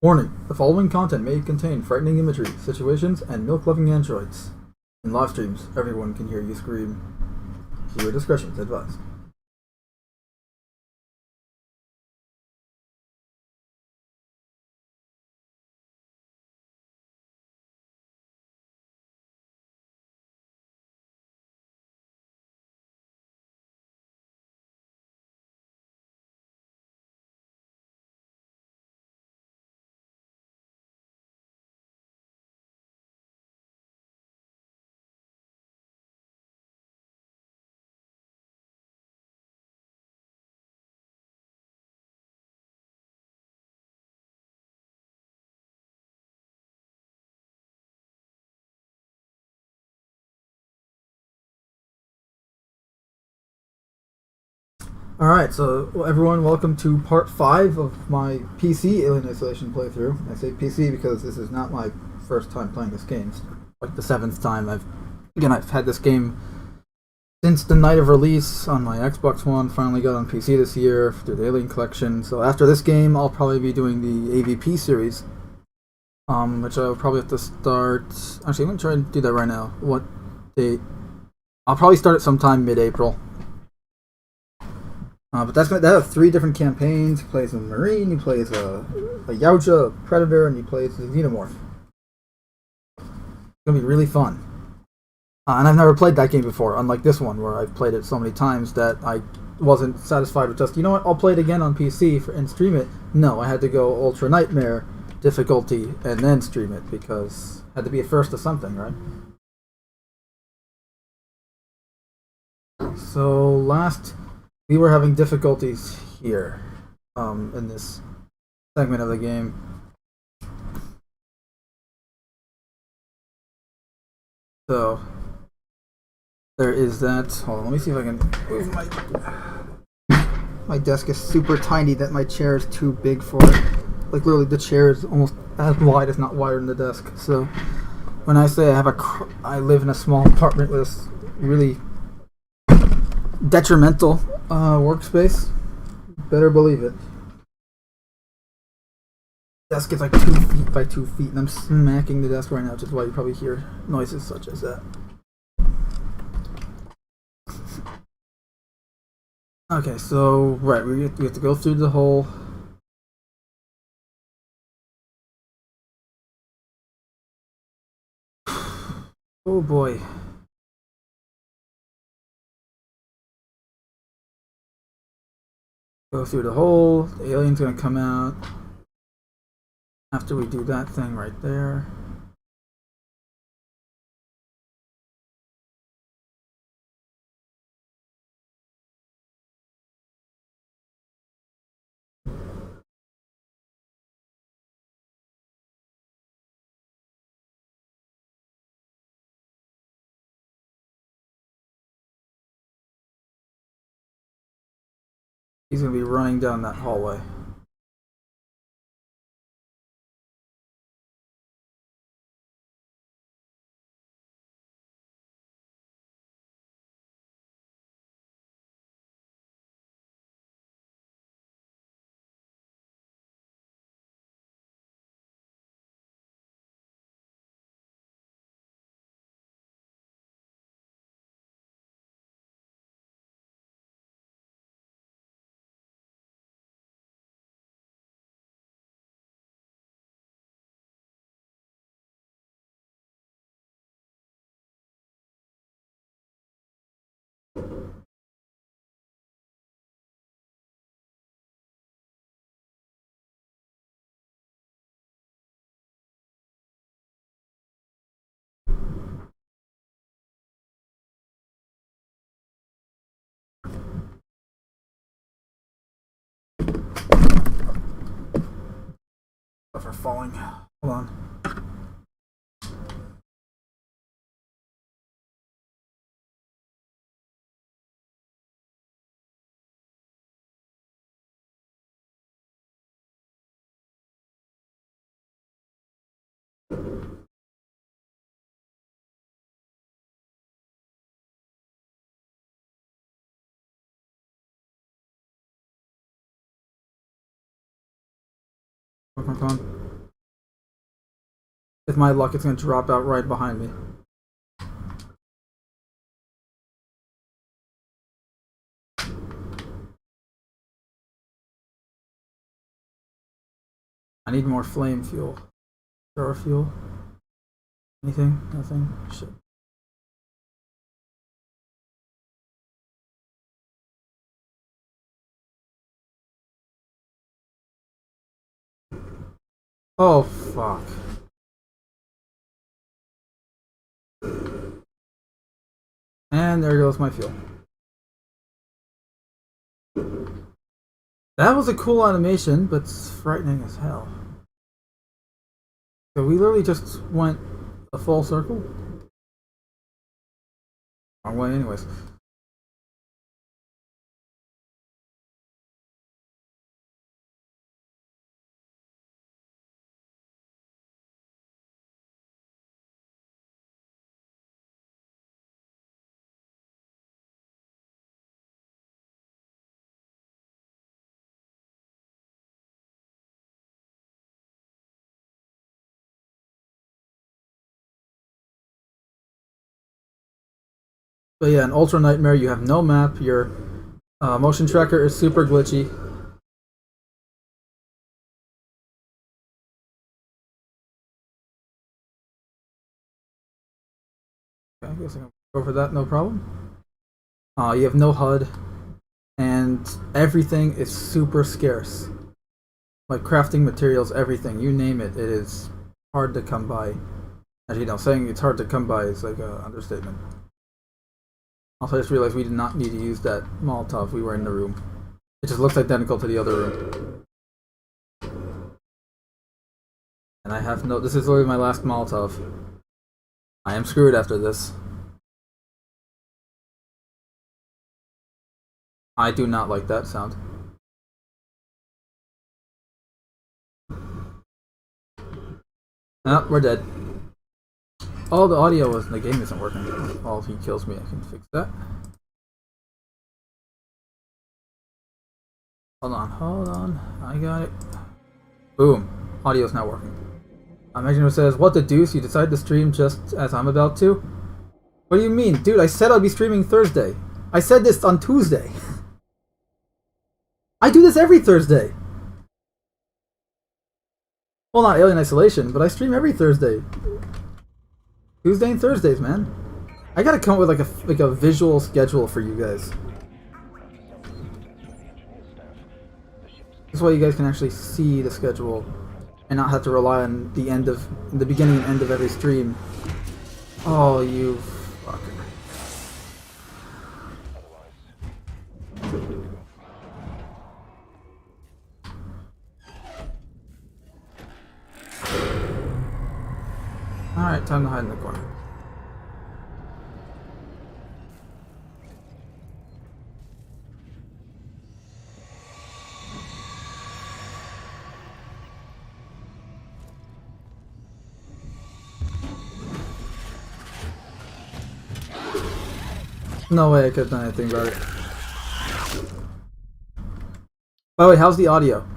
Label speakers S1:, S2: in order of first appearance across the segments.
S1: Warning: the following content may contain frightening imagery, situations, and milk-loving androids. In live streams, everyone can hear you scream. Viewer discretion is advised. Alright, so everyone, welcome to part 5 of my PC Alien Isolation playthrough. I say PC because this is not my first time playing this game. It's like the 7th time I've had this game since the night of release on my Xbox One. Finally got on PC this year through the Alien Collection. So after this game, I'll probably be doing the AVP series, which I'll probably have to start. Actually, I'm gonna try and do that right now. What date? I'll probably start it sometime mid-April. But that have 3 different campaigns. He plays a Marine, he plays a Yautja, a Predator, and he plays a Xenomorph. It's gonna be really fun. And I've never played that game before, unlike this one, where I've played it so many times that I wasn't satisfied with just, you know what, I'll play it again on PC and stream it. No, I had to go Ultra Nightmare difficulty and then stream it, because it had to be a first to something, right? So last we were having difficulties here, in this segment of the game. So there is that. Hold on, let me see if I can move my desk is super tiny that my chair is too big for it. Like literally, the chair is almost as wide as not wider than the desk. So when I say I live in a small apartment with this really detrimental workspace, better believe it. Desk is like 2 feet by 2 feet, and I'm smacking the desk right now, which is why you probably hear noises such as that. Okay, so right, we have to go through the whole. Oh boy. Go through the hole. The alien's gonna come out after we do that thing right there. He's gonna be running down that hallway. For falling. Hold on. Come on. With my luck, it's going to drop out right behind me. I need more flame fuel. Thrower fuel. Anything? Nothing? Shit. Oh, fuck. And there goes my fuel. That was a cool animation, but it's frightening as hell. So we literally just went a full circle? Wrong way anyways. But yeah, in Ultra Nightmare, you have no map. Your motion tracker is super glitchy. Okay, I guess I can go for that, no problem. You have no HUD, and everything is super scarce. Like crafting materials, everything, you name it, it is hard to come by. Actually, no, saying it's hard to come by is like an understatement. Also, I just realized we did not need to use that Molotov. We were in the room. It just looks identical to the other room. And I have no... This is literally my last Molotov. I am screwed after this. I do not like that sound. Ah, we're dead. Oh, the audio was... The game isn't working. Well, if he kills me, I can fix that. Hold on. I got it. Boom. Audio's not working. Imagine it says, "What the deuce? You decided to stream just as I'm about to?" What do you mean? Dude, I said I'd be streaming Thursday. I said this on Tuesday. I do this every Thursday. Well, not Alien Isolation, but I stream every Thursday. Tuesday and Thursdays, man. I gotta come up with like a visual schedule for you guys. This way you guys can actually see the schedule and not have to rely on the beginning and end of every stream. Oh, you fucker. Alright, time to hide in the corner. No way I could have done anything about it. By the way, how's the audio?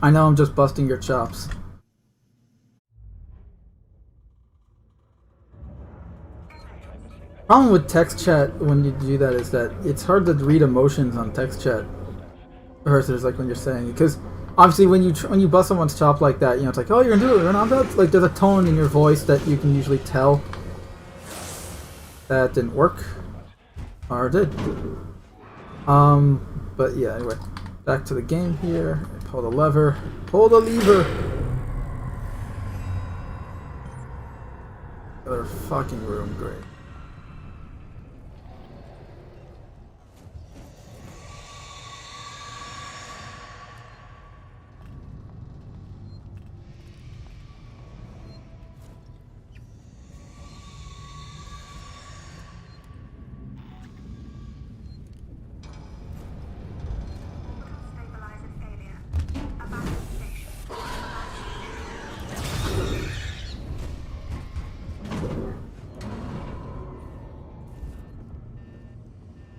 S1: I know I'm just busting your chops. Problem with text chat when you do that is that it's hard to read emotions on text chat versus like when you're saying it, because obviously when you bust someone's chop like that, you know, it's like, oh, you're gonna do it, you're not about, like there's a tone in your voice that you can usually tell that didn't work. Or did. But yeah, anyway. Back to the game here. Pull the lever. Pull the lever! Other fucking room, great.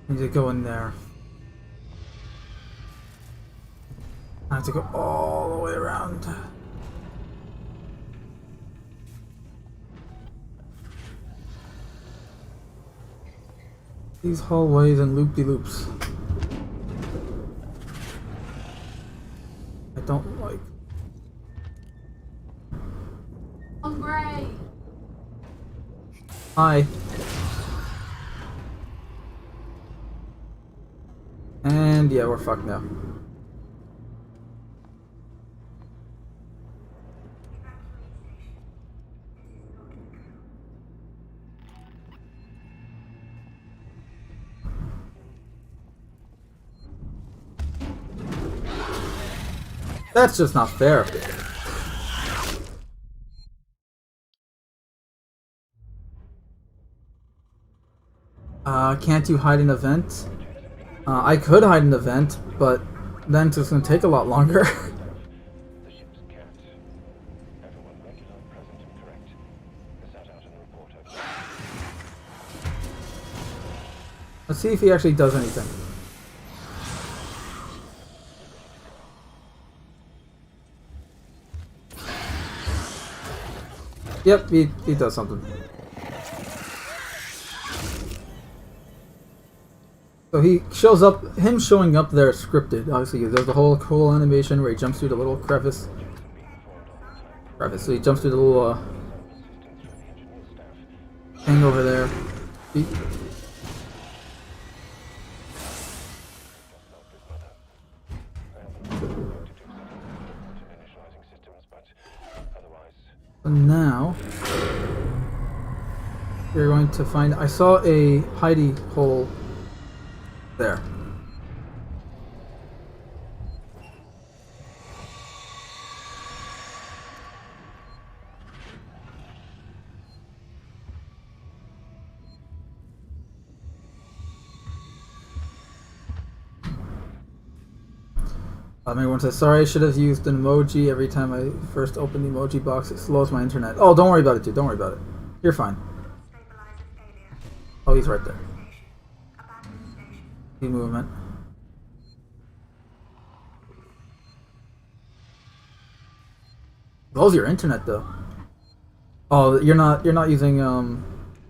S1: I need to go in there. I have to go all the way around. These hallways and loop-de-loops. I don't like.
S2: Hungry.
S1: Hi. And yeah, we're fucked now. That's just not fair. Can't you hide an event? I could hide an event, but then it's gonna take a lot longer.
S3: The ship's cat. Everyone regular, present, and correct. Set out and report over.
S1: Let's see if he actually does anything. Yep, he does something. So he shows up, him showing up there is scripted, obviously. There's the whole cool animation where he jumps through the little crevice. So he jumps through the little thing over there. So now you're going to find. I saw a hidey hole there. Everyone says, sorry, I should have used an emoji every time I first open the emoji box. It slows my internet. Oh, don't worry about it, dude. Don't worry about it. You're fine. Oh, he's right there. The movement. Blows your internet though. Oh, you're not using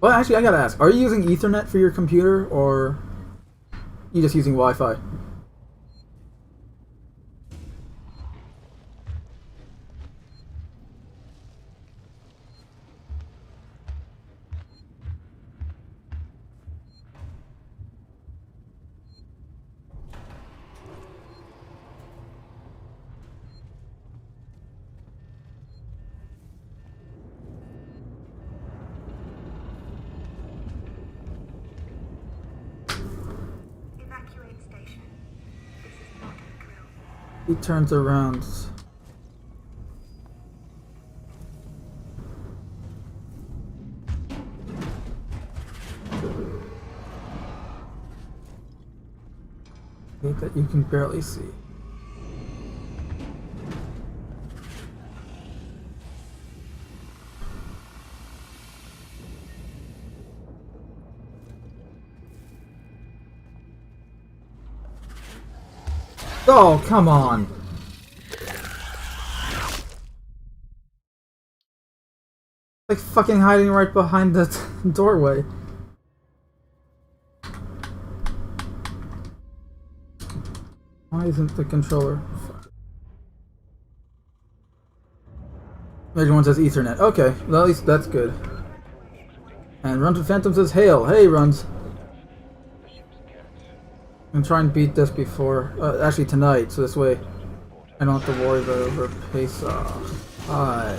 S1: well, actually I gotta ask, are you using Ethernet for your computer or you just using Wi-Fi? He turns around. That you can barely see. Oh, come on. Like fucking hiding right behind the doorway. Why isn't the controller? Everyone says Ethernet. Okay, well, at least that's good. And Run to Phantom says hail. Hey, Runs. I'm trying to beat this before, actually tonight, so this way I don't have to worry about overpace. Hi.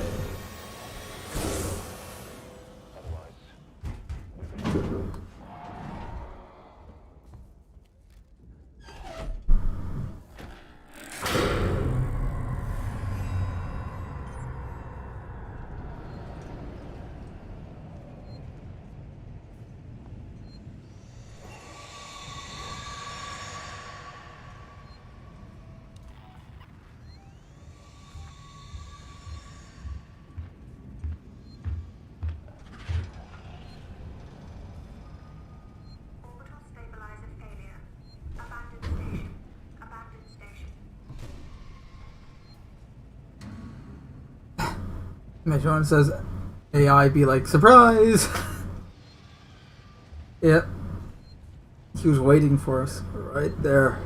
S1: John says AI be like, surprise! Yep. He was waiting for us right there.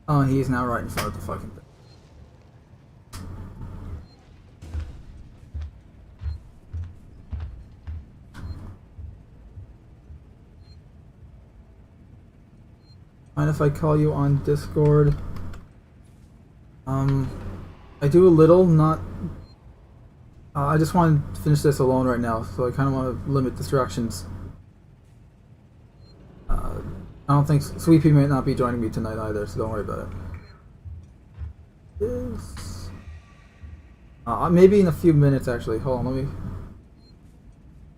S1: Oh, he's now right in front of the fucking thing. Mind if I call you on Discord? I do a little, not... I just want to finish this alone right now, so I kind of want to limit distractions. I don't think... Sweepy may not be joining me tonight either, so don't worry about it. Yes. Maybe in a few minutes, actually. Hold on, let me...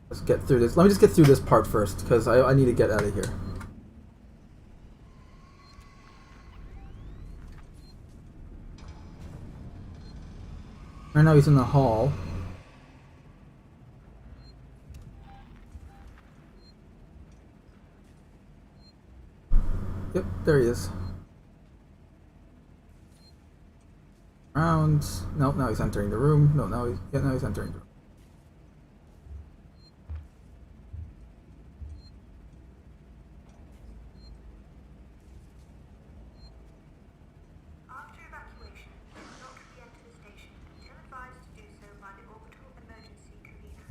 S1: Let's get through this. Let me just get through this part first, because I need to get out of here. Right now he's in the hall. Yep, there he is. Around. Nope, now he's entering the room. No, now he's entering the room.
S4: After evacuation, do not re-enter the station until advised to do so by the orbital emergency convener.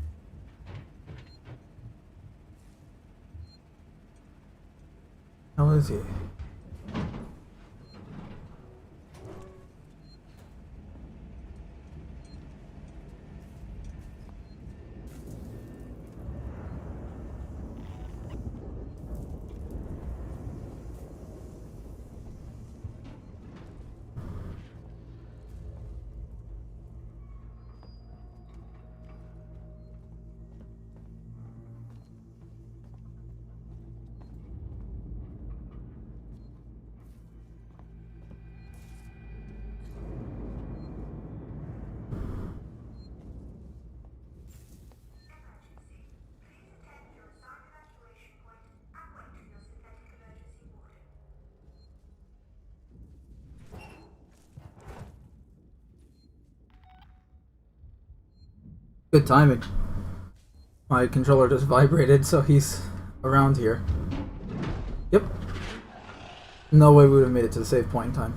S1: How is he? Good timing. My controller just vibrated, so he's around here. Yep. No way we would have made it to the save point in time.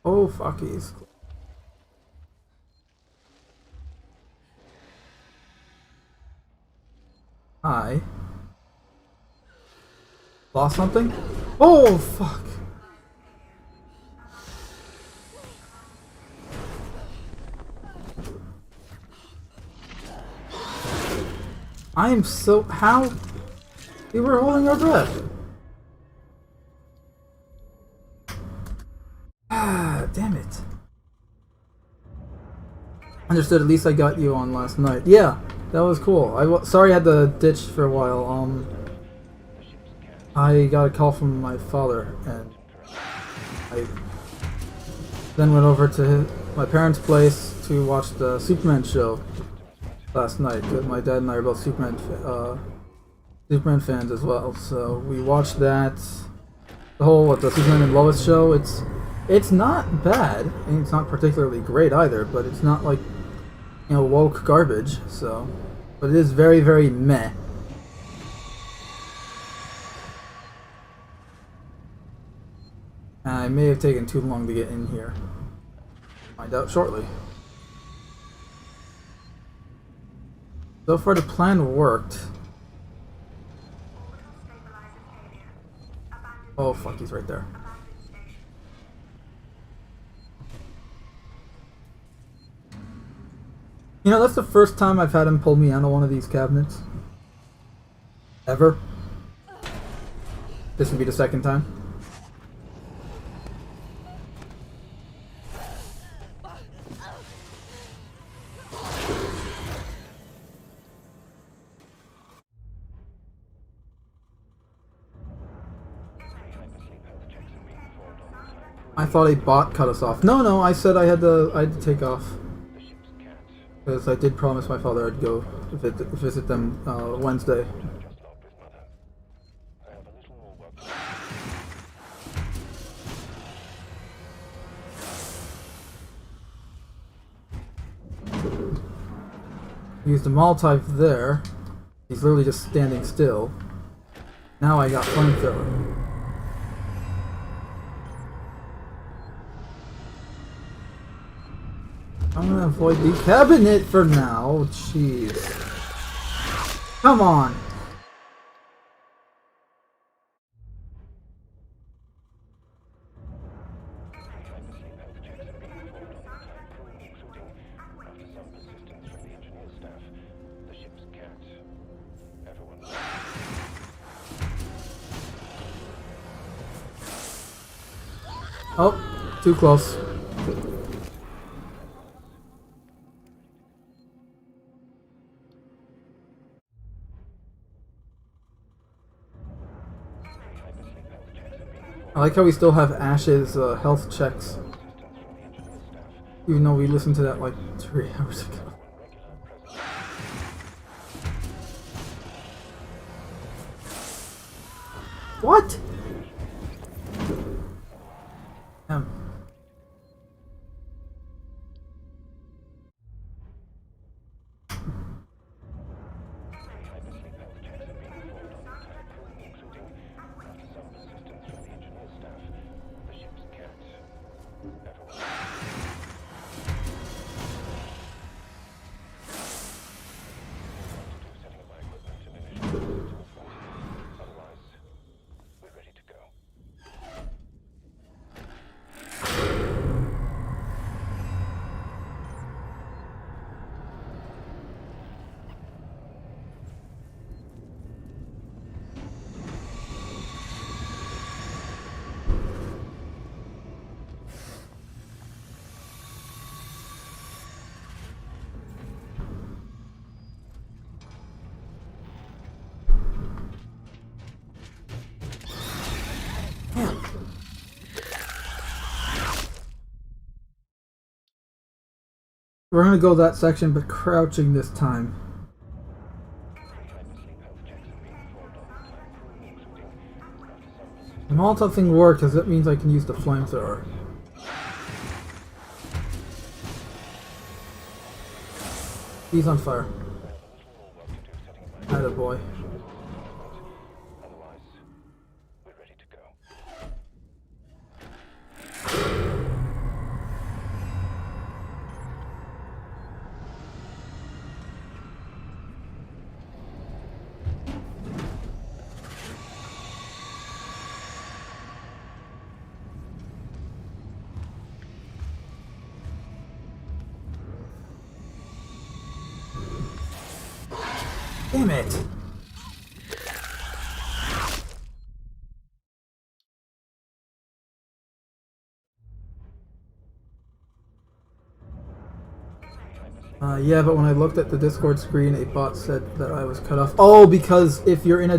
S1: Oh, fuck, he's... I lost something? Oh, fuck. I am so... How? We were holding our breath. Ah, damn it. Understood, at least I got you on last night. Yeah, that was cool. Sorry I had to ditch for a while. I got a call from my father, and I then went over to my parents' place to watch the Superman show last night. My dad and I are both Superman fans as well, so we watched that. The whole the Superman and Lois show. It's not bad, and it's not particularly great either, but it's not like, you know, woke garbage. So, but it is very, very meh. I may have taken too long to get in here. Find out shortly. So far the plan worked. Oh fuck, he's right there. You know, that's the first time I've had him pull me out of one of these cabinets. Ever. This would be the second time. I thought a bot cut us off. No, I said I had to take off.
S3: The ship's cat.
S1: Because I did promise my father I'd go visit them Wednesday.
S3: Just logged with Mother. I have a little more work to
S1: Used the Molotov there. He's literally just standing still. Now I got flamethrower. I'm gonna avoid the cabinet for now. Jeez. Come on.
S3: after some persistence from the engineer staff. The ship's cat. Everyone.
S1: Oh, too close. I like how we still have Ash's health checks, even though we listened to that like 3 hours ago. What? Damn. We're gonna go that section, but crouching this time. The Molotov thing worked, because that means I can use the flamethrower. He's on fire. Attaboy. Damn it! Yeah, but when I looked at the Discord screen, a bot said that I was cut off. Oh, because if you're in a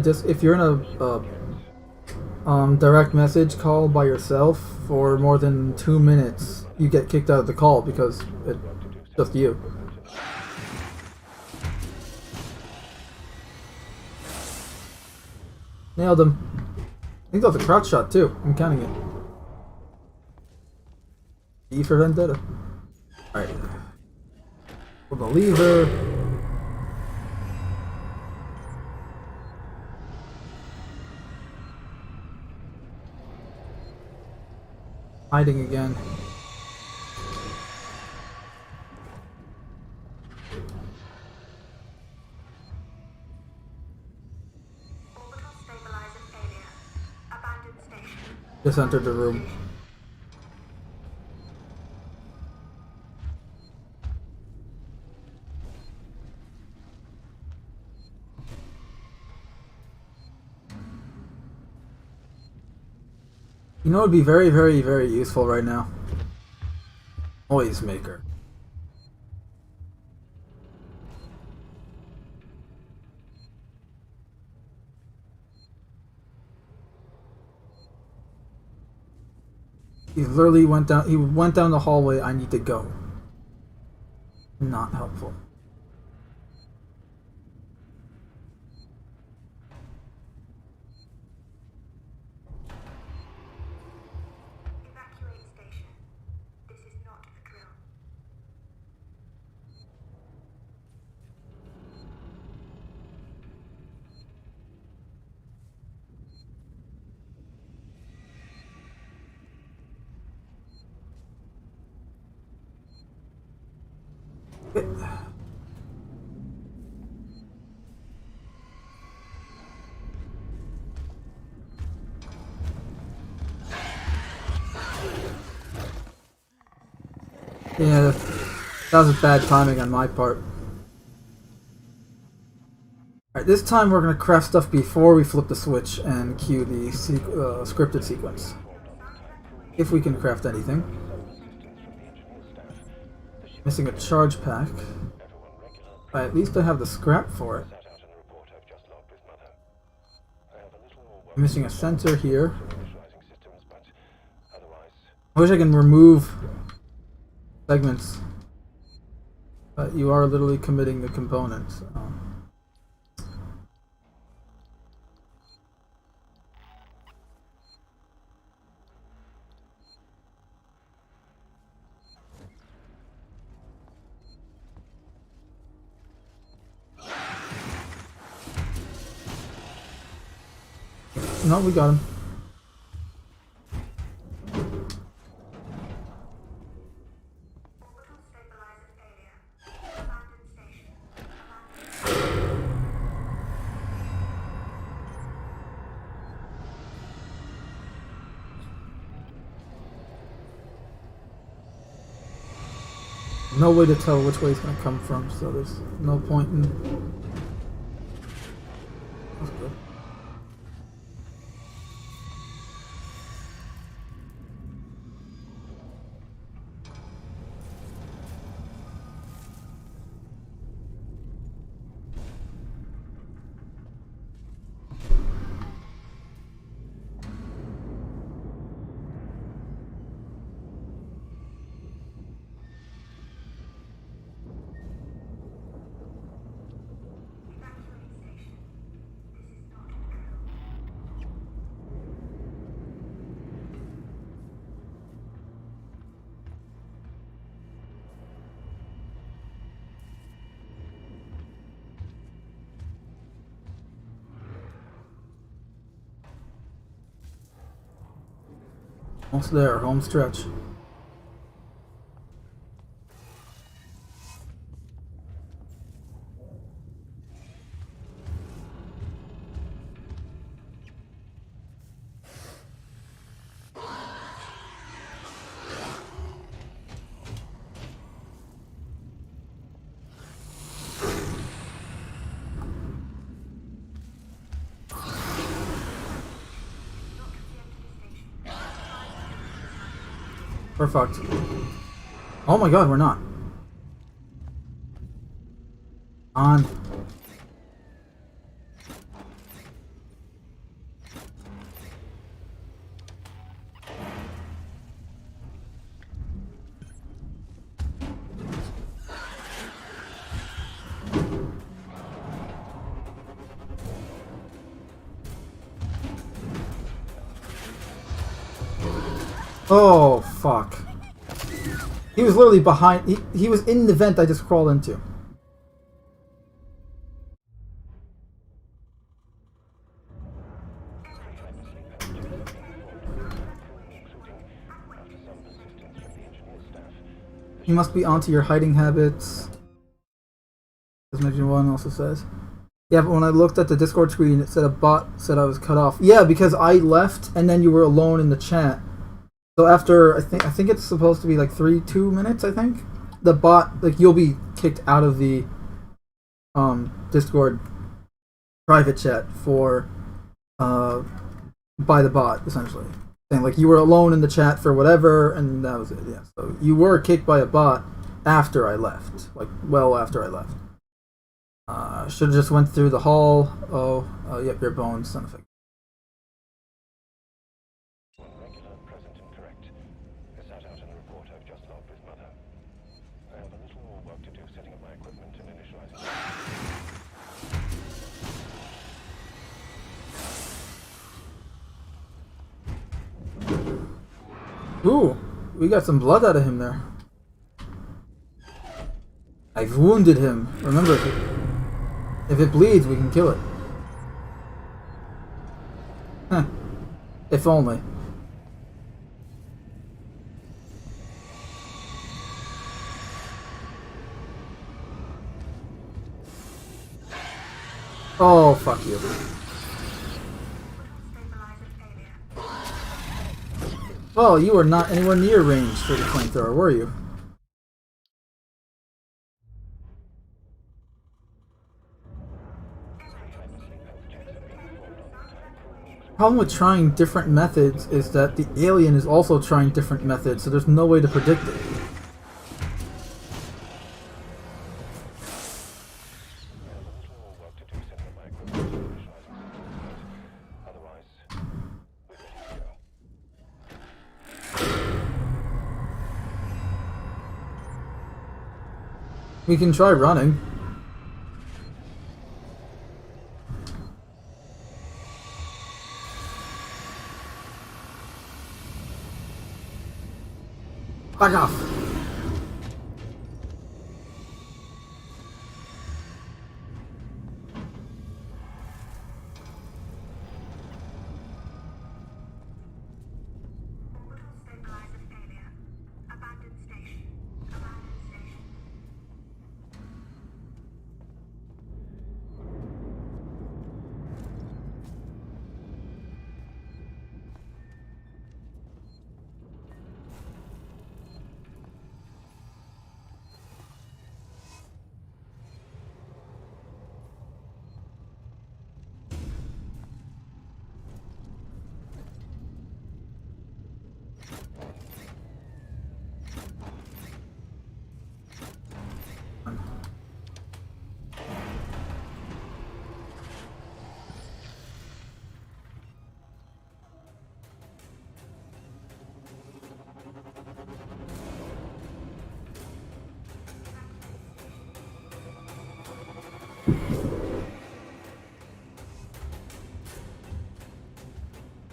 S1: direct message call by yourself for more than 2 minutes, you get kicked out of the call because it's just you. Nailed him. I think that was a crouch shot too. I'm counting it. E for Vendetta. Alright. Pull the lever. Hiding again.
S4: Orbital stabilizer failure. Abandoned station.
S1: Just entered the room. You know what would be very, very, very useful right now? Noise maker. He literally went down the hallway. I need to go. not helpful.
S4: Evacuate station. This is not a drill.
S1: Yeah, that was bad timing on my part. Alright, this time we're going to craft stuff before we flip the switch and cue the scripted sequence. If we can craft anything. Missing a charge pack. At least I have the scrap for it. I'm missing a sensor here. I wish I can remove segments. But you are literally committing the component. So. No, we got him.
S4: Orbital stabilizer failure. Abandoned station.
S1: No way to tell which way it's going to come from, so there's no point in... That's good.
S4: Evacuate station. This is not a drill.
S1: Almost there, home stretch. We're fucked. Oh my god, we're not. On. Oh, fuck. He was literally behind. He was in the vent I just crawled into. You must be onto your hiding habits. As Mission 1 also says. Yeah, but when I looked at the Discord screen, it said a bot said I was cut off. Yeah, because I left and then you were alone in the chat. So after I think it's supposed to be like 2 minutes, I think. The bot, like, you'll be kicked out of the Discord private chat for by the bot, essentially. Saying like you were alone in the chat for whatever, and that was it. Yeah. So you were kicked by a bot after I left, like well after I left. Should have just went through the hall. Yep, your bones, son of a.
S3: Regular, present, and correct. Is that out in the report I've just logged with Mando. I have a little more work to do,
S1: Ooh, we got some blood out of him there. I've wounded him. Remember, if it bleeds, we can kill it. Huh. If only. Oh, fuck you. Well, you were not anywhere near range for the flamethrower, were you? Problem with trying different methods is that the alien is also trying different methods, so there's no way to predict it. We can try running. Back off!
S4: Orbital stabilizer failure. Abandoned station. Abandoned station.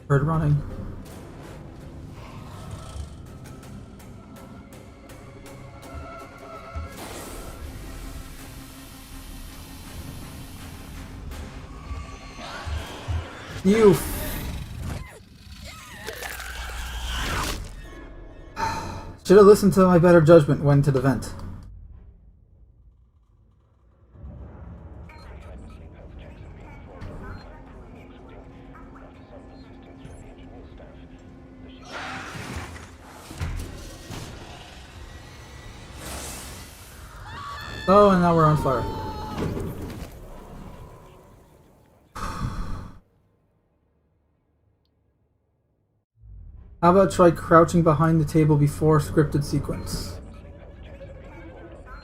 S1: Heard running. You. Should have listened to my better judgment when to the vent. Oh, and now we're on fire. How about try crouching behind the table before scripted sequence?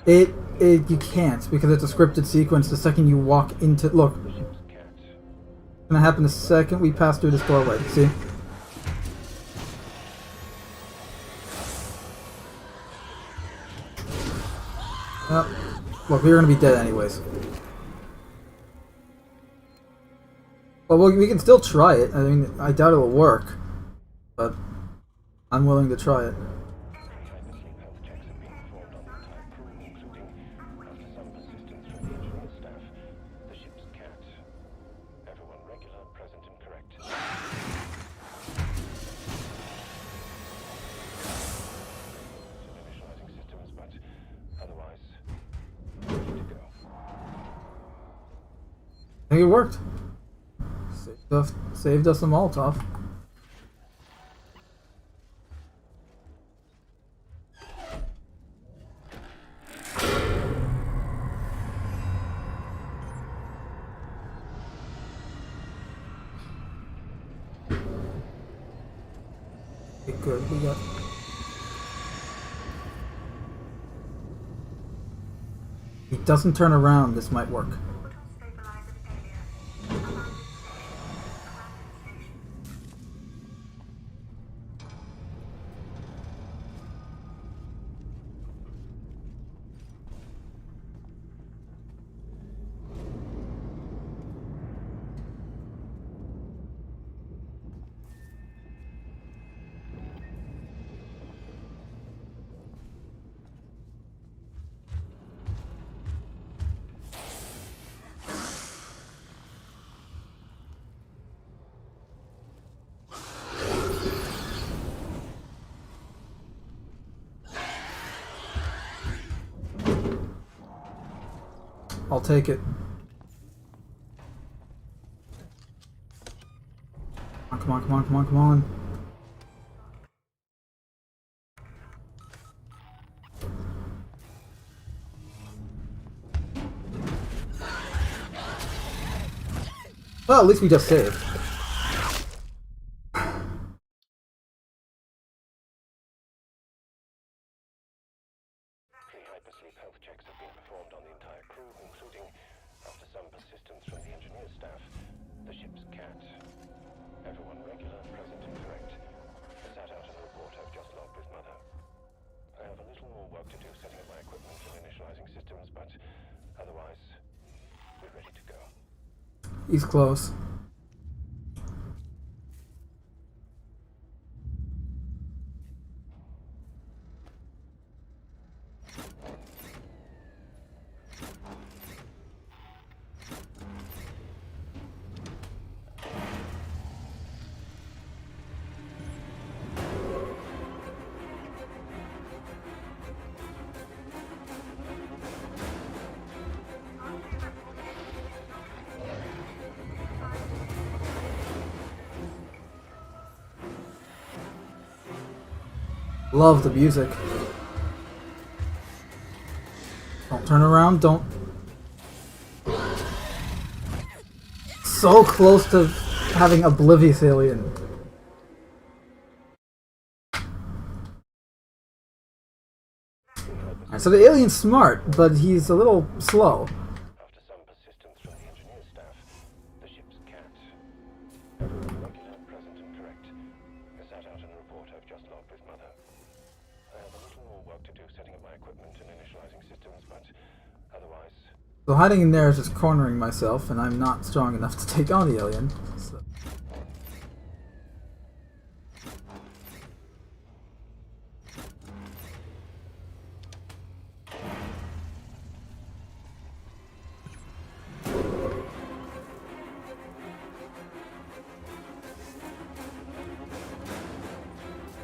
S1: You can't, because it's a scripted sequence the second you walk into... Look. It's gonna happen the second we pass through this doorway, see? Look, we're gonna be dead anyways. Well, we can still try it. I mean, I doubt it'll work. But I'm willing to try it. I think it worked. Saved us a Molotov. Okay, good, we got... He doesn't turn around, this might work. I'll take it. Come on, come on, come on, come on. Well, at least we just saved.
S3: Pre-hypersleep health checks have been performed on the entire crew, including, after some persistence from the engineer staff, the ship's cat. Everyone regular, present, and correct. I sat out in the report I've just logged with Mother. I have a little more work to do setting up my equipment and initializing systems, but otherwise, we're ready to go.
S1: He's close. Love the music. Don't turn around, don't. So close to having Oblivious Alien. Alright, so the alien's smart, but he's a little slow.
S3: After some persistence from the engineer staff, the ship's cat. Everyone regular, present, and correct. I sat out in the report I've just logged with Mother. I have a little more work to do setting up my equipment and initializing systems, but otherwise...
S1: So hiding in there is just cornering myself, and I'm not strong enough to take on the alien. So.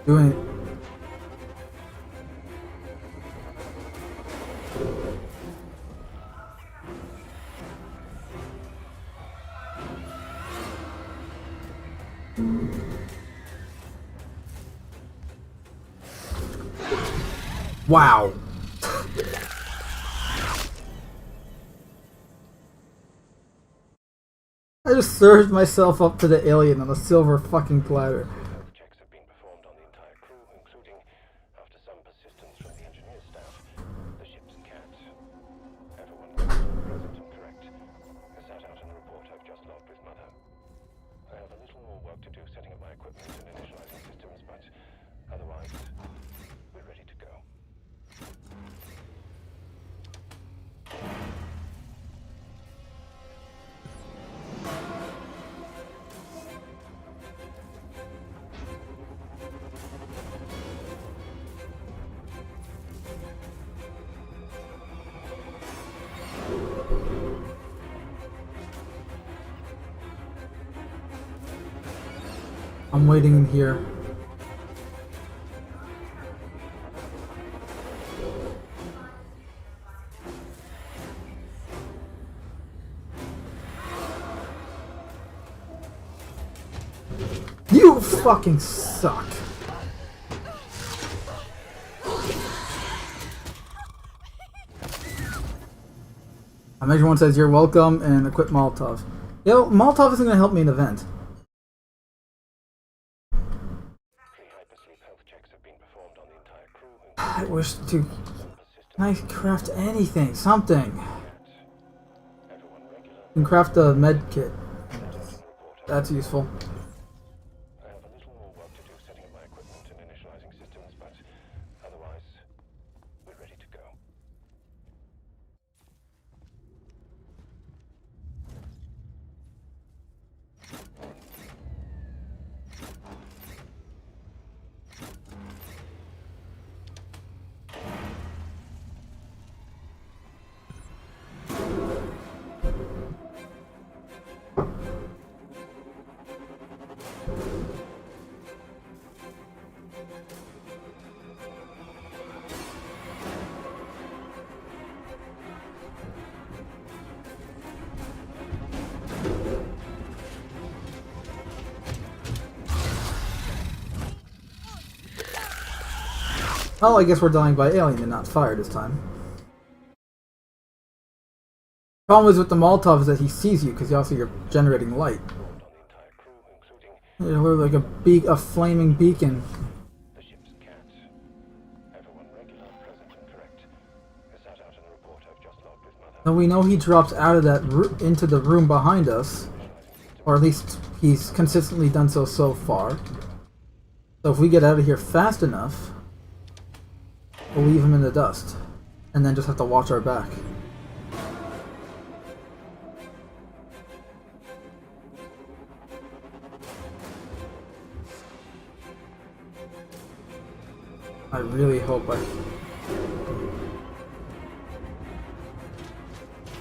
S1: Doing it. Wow. I just served myself up to the alien on a silver fucking platter.
S3: Health checks have been performed on the entire crew, including, after some persistence from the engineer staff, the ship's cat. Everyone present and correct. I sat out in the report I've just logged with Mother. I have a little more work to do setting up my equipment and initializing systems, but otherwise, we're ready to go.
S1: I'm waiting in here. You fucking suck. Measure 1 says you're welcome and equip Molotov. Yo, Molotov isn't gonna help me in the vent.
S3: Pre-hypersleep health checks have been performed on the entire crew,
S1: I wish to. Can I craft anything? Something.
S3: everyone regular.
S1: I can craft a med kit. That's useful.
S3: I have a little more work to do setting up my equipment and initializing systems, but otherwise, we're ready to go.
S1: Oh, I guess we're dying by alien and not fire this time. Problem is with the Molotov is that he sees you because also you're generating light. You're like a flaming beacon.
S3: The ship's cat. Everyone regular, present and correct. Is that out in the report I've just logged with Mother?
S1: And we know he drops out of that into the room behind us. Or at least he's consistently done so far. So if we get out of here fast enough, we'll leave him in the dust. And then just have to watch our back. I really hope I...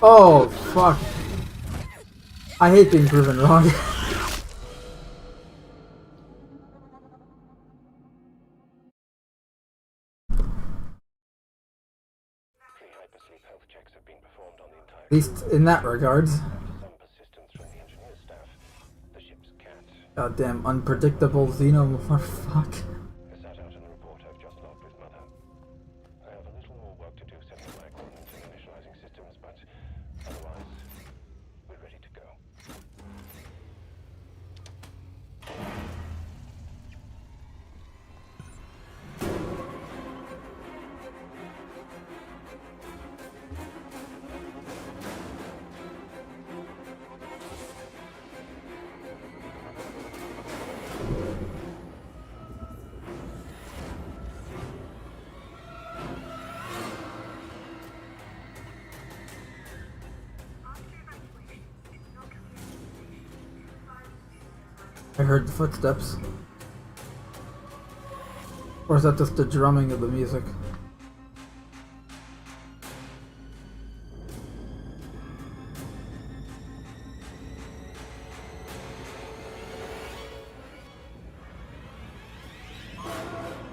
S1: Oh, fuck. I hate being proven wrong.
S3: Pre-hypersleep health checks have been performed on the entire
S1: At least in that regards.
S3: Some persistence from the engineer staff. The ship's cat.
S1: Goddamn unpredictable xenomorph. Fuck.
S3: Is that out in the report I've just logged with Mother? I have a little more work to do setting my coordinates and initializing systems, but otherwise, we're ready to go.
S1: I heard the footsteps. Or is that just the drumming of the music?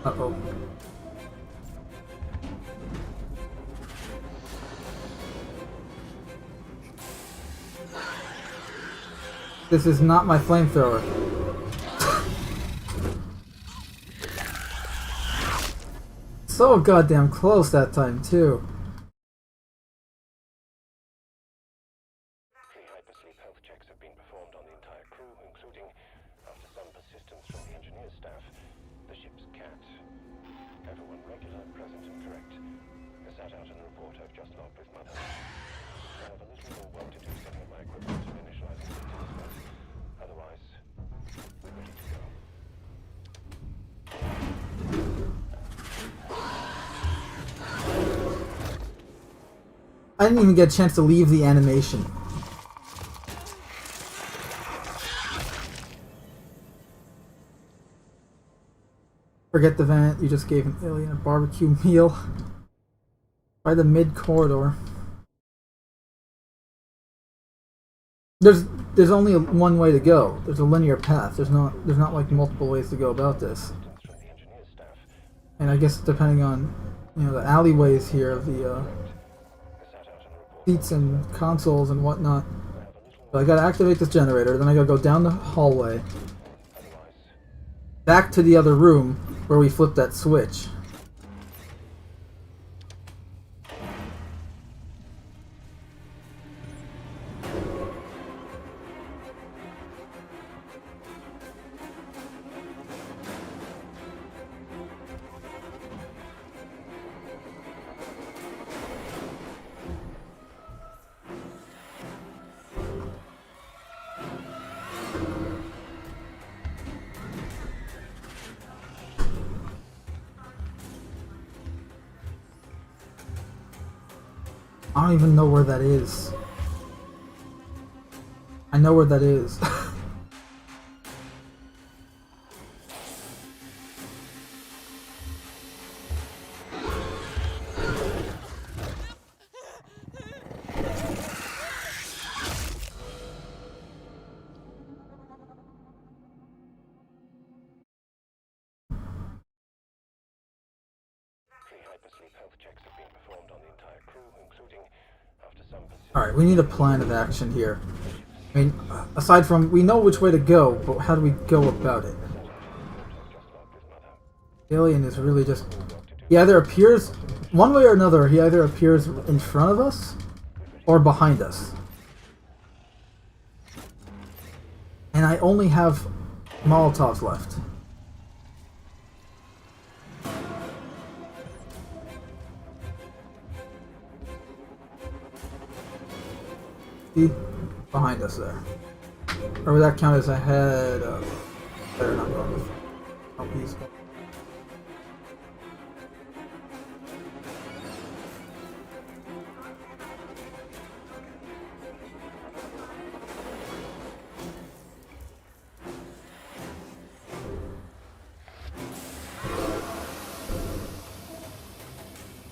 S1: Uh-oh. This is not my flamethrower. So goddamn close that time, too.
S3: Pre-hypersleep health checks have been performed on the entire crew, including, after some persistence from the engineer staff, the ship's cat. Everyone regular, present and correct. Is that out in the report I've just logged with Mother? I have a little more work to do setting up my equipment and initializing systems, but otherwise, we're ready to go.
S1: I didn't even get a chance to leave the animation. Forget the vent, you just gave an alien a barbecue meal. By the mid-corridor. There's only one way to go. There's a linear path. There's not like multiple ways to go about this.
S3: From the engineer staff,
S1: And I guess depending on, you know, the alleyways here of the
S3: is that out in the report?
S1: seats and consoles and whatnot. So I gotta activate this generator, then I gotta go down the hallway,
S3: Otherwise,
S1: back to the other room where we flipped that switch. I don't even know where that is. I know where that is.
S3: pre-hypersleep health checks have been performed on the entire crew, including, after some persistence...
S1: Alright, we need a plan of action here. I mean, aside from, we know which way to go, but how do we go about it? Alien is really just He either appears one way or another. He either appears in front of us or behind us. And I only have Molotovs left. See? Behind us there. Or would that count as ahead of... Better not go with... Oh, he's...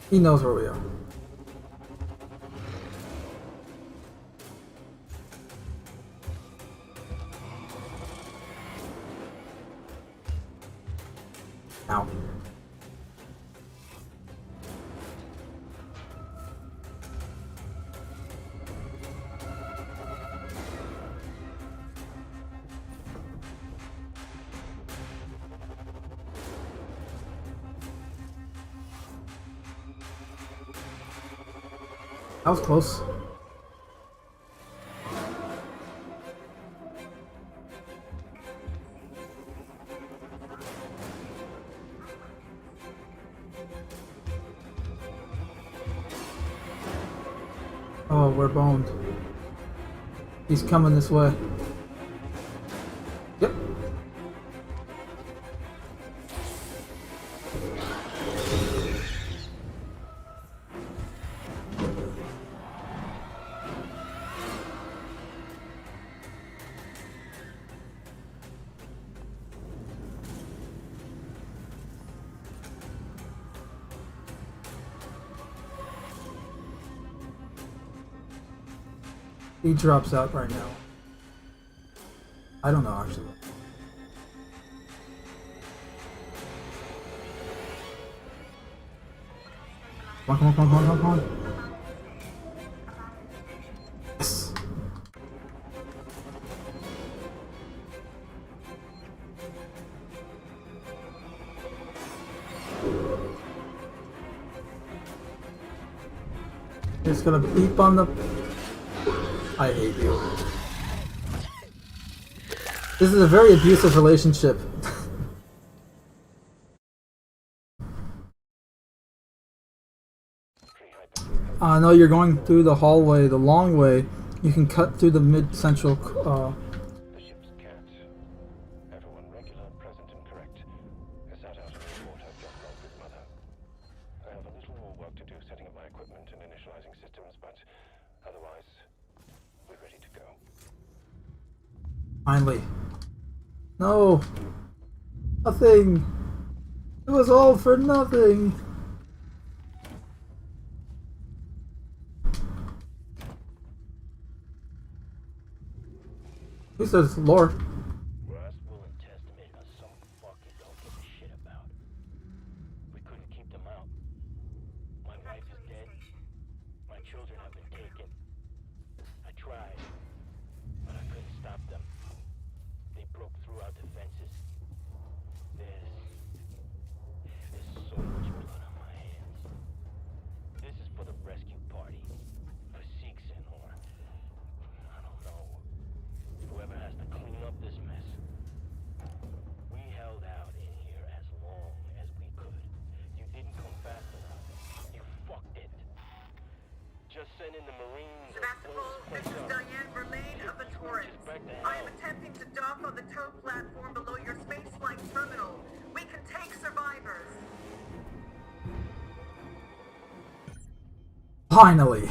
S1: He knows where we are. Ow. That was close. Oh, we're boned. He's coming this way. Yep. He drops out right now. I don't know, actually. Come on, come on, come on, come on, come on. Yes. Just gonna beep on the... I hate you. This is a very abusive relationship. No, you're going through the hallway, the long way. You can cut through the mid-central,
S3: The ship's cat. Everyone regular, present and correct. I sat out and report I've just logged with Mother. I have a little more work to do setting up my equipment and initializing systems, but otherwise, we're ready to go.
S1: Finally. No! Nothing! It was all for nothing! At least there's lore.
S3: Rust, Will, and Testament are some fuck you don't give a shit about. We couldn't keep them out. My wife is dead. My children have been taken. I tried, but I couldn't stop them. They broke through our defenses. There's so much blood on my hands. This is for the rescue party. For Sikhs and or I don't know. Whoever has to clean up this mess. We held out in here as long as we could. You didn't come fast enough. You fucked it. Just send in the Marines or
S4: Sebastopol, this is Diane Verlaine of the Taurus. I am attempting to dock on the tow platform below your spaceflight terminal. We can take survivors.
S1: Finally!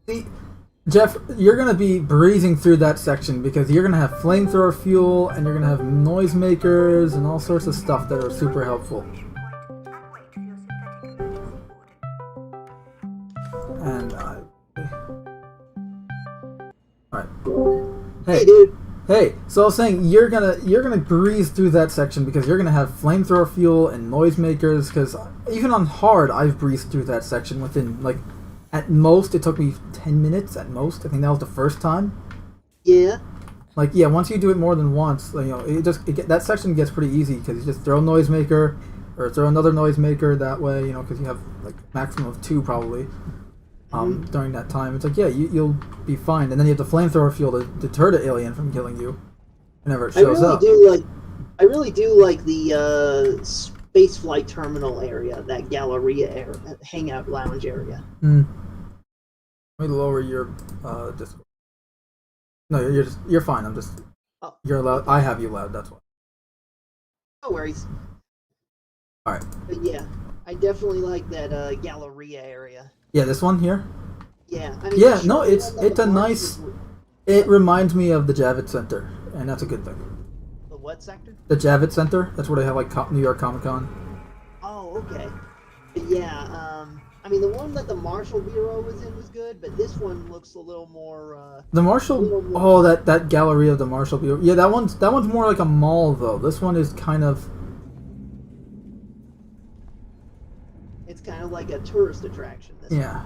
S1: See, Jeff, you're gonna be breezing through that section because you're gonna have flamethrower fuel and you're gonna have noisemakers and all sorts of stuff that are super helpful. And alright. Hey dude. Hey, so I was saying you're gonna breeze through that section because you're gonna have flamethrower fuel and noisemakers. Because even on hard, I've breezed through that section within like, at most it took me 10 minutes. At most, I think that was the first time.
S5: Yeah.
S1: Like yeah, once you do it more than once, you know, that section gets pretty easy because you just throw a noisemaker or throw another noisemaker that way. You know, because you have like maximum of 2 probably. During that time, it's like yeah, you'll be fine, and then you have the flamethrower fuel to deter the alien from killing you whenever it shows up.
S5: I really do like the spaceflight terminal area, that Galleria area, hangout lounge area.
S1: Let me lower your Discord. No, you're fine. I'm just you're allowed. I have you loud. That's why.
S5: No worries.
S1: All right.
S5: But yeah, I definitely like that Galleria area.
S1: Yeah, this one here.
S5: Yeah, I mean,
S1: Yeah, no, it's a nice. It reminds me of the Javits Center, and that's a good thing.
S5: The what sector?
S1: The Javits Center. That's where they have like New York Comic Con.
S5: Oh, okay. But yeah, I mean, the one that the Marshall Bureau was in was good, but this one looks a little more.
S1: The Marshall. Oh, that gallery of the Marshall Bureau. Yeah, that one's more like a mall though. This one is kind of.
S5: It's kind of like a tourist attraction.
S1: Yeah.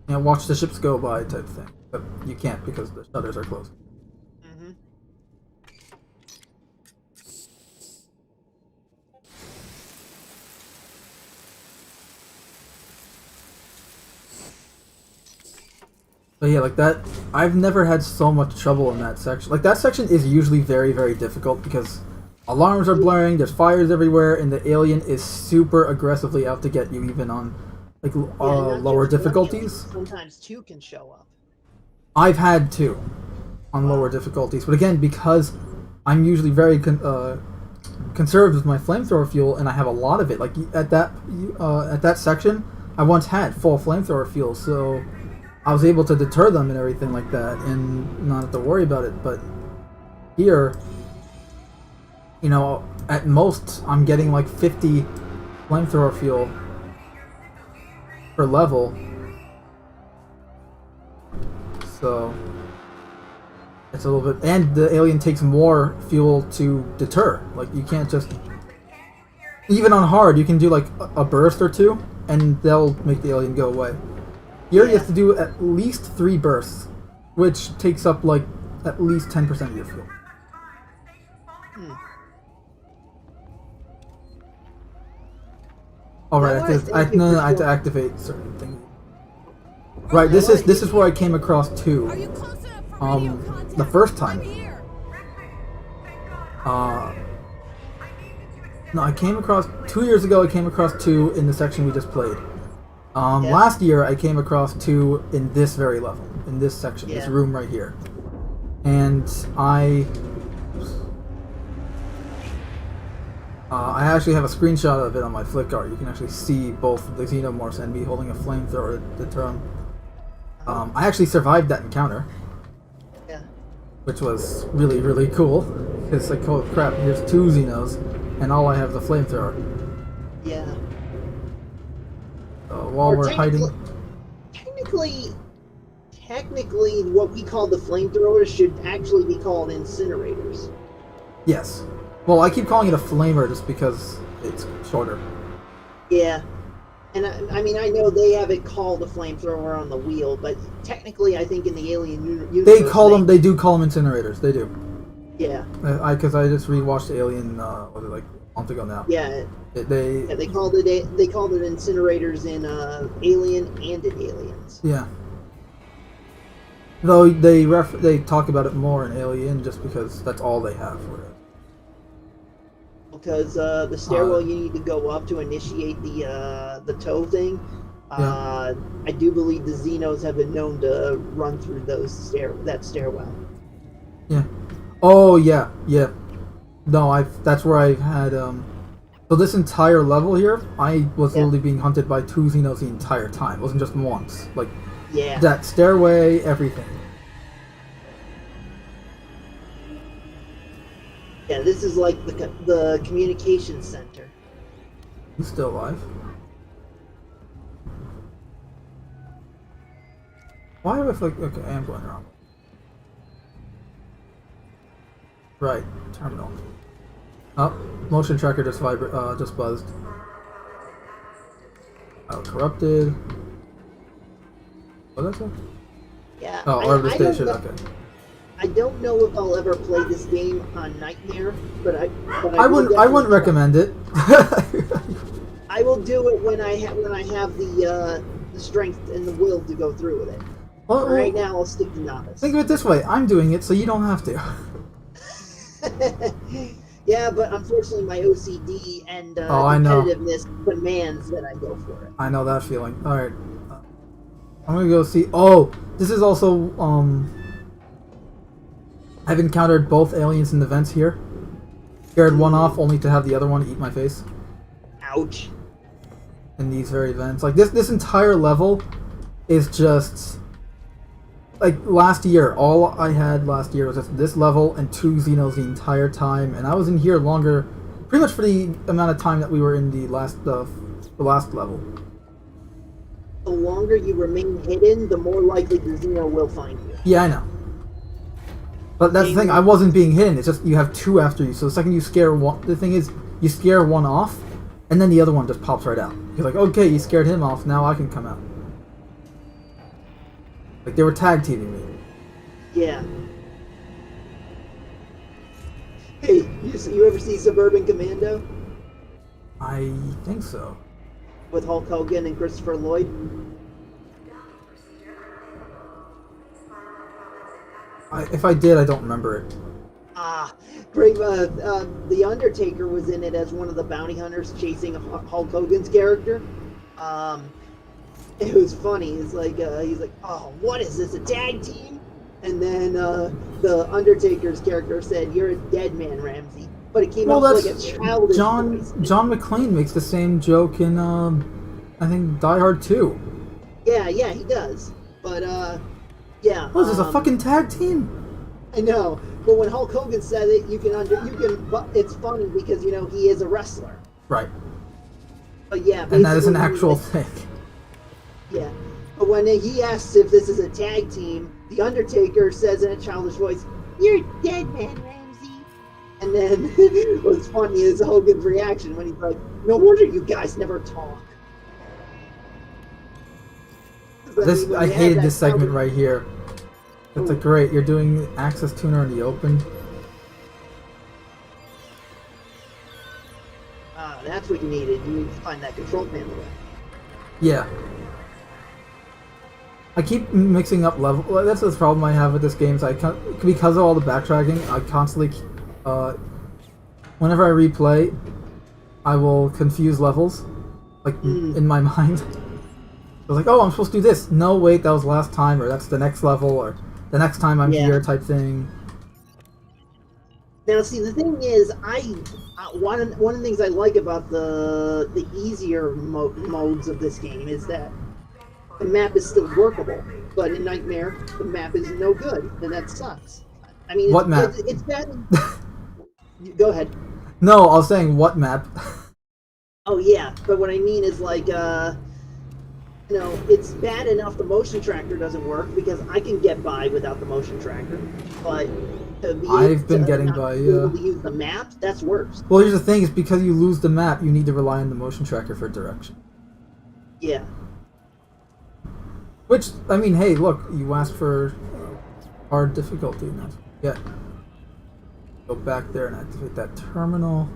S1: Yeah, watch the ships go by type thing. But you can't because the shutters are closed.
S5: Mm-hmm.
S1: But yeah, like that, I've never had so much trouble in that section. Like that section is usually very, very difficult because alarms are blaring, there's fires everywhere, and the alien is super aggressively out to get you even on like lower difficulties.
S5: Sometimes 2 can show up.
S1: I've had 2 on lower difficulties, but again, because I'm usually very conserved with my flamethrower fuel, and I have a lot of it. Like at that section, I once had full flamethrower fuel, so I was able to deter them and everything like that, and not have to worry about it. But here, you know, at most I'm getting like 50 flamethrower fuel per level. So it's a little bit, and the alien takes more fuel to deter. Like you can't just, even on hard, you can do like a burst or 2, and they'll make the alien go away. Here you have to do at least 3 bursts, which takes up like at least 10% of your fuel. Alright, I have to activate certain things. Right, this is where I came across 2. The first time. No, I came across 2 years ago. I came across 2 in the section we just played. Last year I came across 2 in this very level, in this section, this room right here, and I actually have a screenshot of it on my Flickr. You can actually see both the xenomorphs and me holding a flamethrower to deter them. I actually survived that encounter, which was really, really cool. It's like, oh crap, here's 2 xenos, and all I have is a flamethrower.
S5: Yeah.
S1: While we're hiding.
S5: Technically, what we call the flamethrowers should actually be called incinerators.
S1: Yes. Well, I keep calling it a flamer just because it's shorter.
S5: Yeah. And I mean, I know they have it called a flamethrower on the wheel, but technically, I think in the Alien universe,
S1: they do call them incinerators. They do.
S5: Yeah.
S1: Because I just rewatched Alien, like a month ago now.
S5: Yeah.
S1: They
S5: called it incinerators in Alien and in Aliens.
S1: Yeah. Though they talk about it more in Alien just because that's all they have for it.
S5: Because the stairwell you need to go up to initiate the tow thing. I do believe the Xenos have been known to run through that stairwell.
S1: Yeah. Oh yeah, yeah. No, that's where I've had So this entire level here, I was literally being hunted by 2 Xenos the entire time. It wasn't just once. Like that stairway, everything.
S5: Yeah, this is like the communication center.
S1: He's still alive. Why do I feel like... Okay, I am going wrong. Right, terminal. Oh, motion tracker just just buzzed. Oh, corrupted. What did that say?
S5: Yeah.
S1: Oh, orbit
S5: I don't
S1: station.
S5: know,
S1: Okay.
S5: I don't know if I'll ever play this game on Nightmare, but I
S1: I
S5: will
S1: wouldn't. I wouldn't
S5: definitely try.
S1: recommend it.
S5: I will do it when I have the strength and the will to go through with it.
S1: Well,
S5: Right now, I'll stick to novice.
S1: think of it this way: I'm doing it, so you don't have to.
S5: Yeah, but unfortunately, my OCD and
S1: Oh, I know.
S5: competitiveness demands that I go for it.
S1: I know that feeling. All right, I'm gonna go see. Oh, this is also I've encountered both aliens in the vents here. Scared one off, only to have the other one eat my face.
S5: Ouch.
S1: In these very vents, like this entire level is just like last year. All I had last year was just this level and 2 Xenos the entire time, and I was in here longer, pretty much for the amount of time that we were in the last level.
S5: The longer you remain hidden, the more likely the Xeno will find you.
S1: Yeah, I know. But that's the thing, I wasn't being hidden, it's just you have 2 after you, so the second you scare one, the thing is, you scare one off, and then the other one just pops right out. You're like, okay, you scared him off, now I can come out. Like, they were tag teaming me.
S5: Yeah. Hey, you ever see Suburban Commando?
S1: I think so.
S5: With Hulk Hogan and Christopher Lloyd?
S1: If I did, I don't remember it.
S5: Ah, great. The Undertaker was in it as one of the bounty hunters chasing Hulk Hogan's character. It was funny. It's like he's like, "Oh, what is this? A tag team?" And then the Undertaker's character said, "You're a dead man, Ramsey." But it came out like a childish voice.
S1: John McClane makes the same joke in I think Die Hard 2.
S5: Yeah, he does. But yeah.
S1: What is this, a fucking tag team?
S5: I know, but when Hulk Hogan said it, it's funny because he is a wrestler.
S1: Right.
S5: But yeah,
S1: And that is an
S5: basically,
S1: actual thing.
S5: Yeah, but when he asks if this is a tag team, the Undertaker says in a childish voice, "You're dead, man, Ramsey." And then what's funny is Hogan's reaction when he's like, "No wonder you guys never talk."
S1: I hated this segment right here. It's like, great, you're doing Access Tuner in the open.
S5: That's what you needed. You need to find that control panel.
S1: Yeah. I keep mixing up level. Well, that's the problem I have with this game. Is because of all the backtracking, I constantly, whenever I replay, I will confuse levels, like in my mind. I was like, oh, I'm supposed to do this. No, wait, that was last time, or that's the next level, or the next time I'm here, type thing.
S5: Now, see, the thing is, one of the things I like about the easier modes of this game is that the map is still workable, but in Nightmare, the map is no good, and that sucks. I mean,
S1: what map?
S5: It's bad. Go ahead.
S1: No, I was saying what map.
S5: Oh yeah, but what I mean is like, it's bad enough the motion tracker doesn't work because I can get by without the motion tracker, but
S1: I've been getting by.
S5: To use the map, that's worse.
S1: Well, here's the thing: is because you lose the map, you need to rely on the motion tracker for direction.
S5: Yeah.
S1: Which, I mean, hey, look, you asked for hard difficulty, and that's what you get. Go back there and activate that terminal.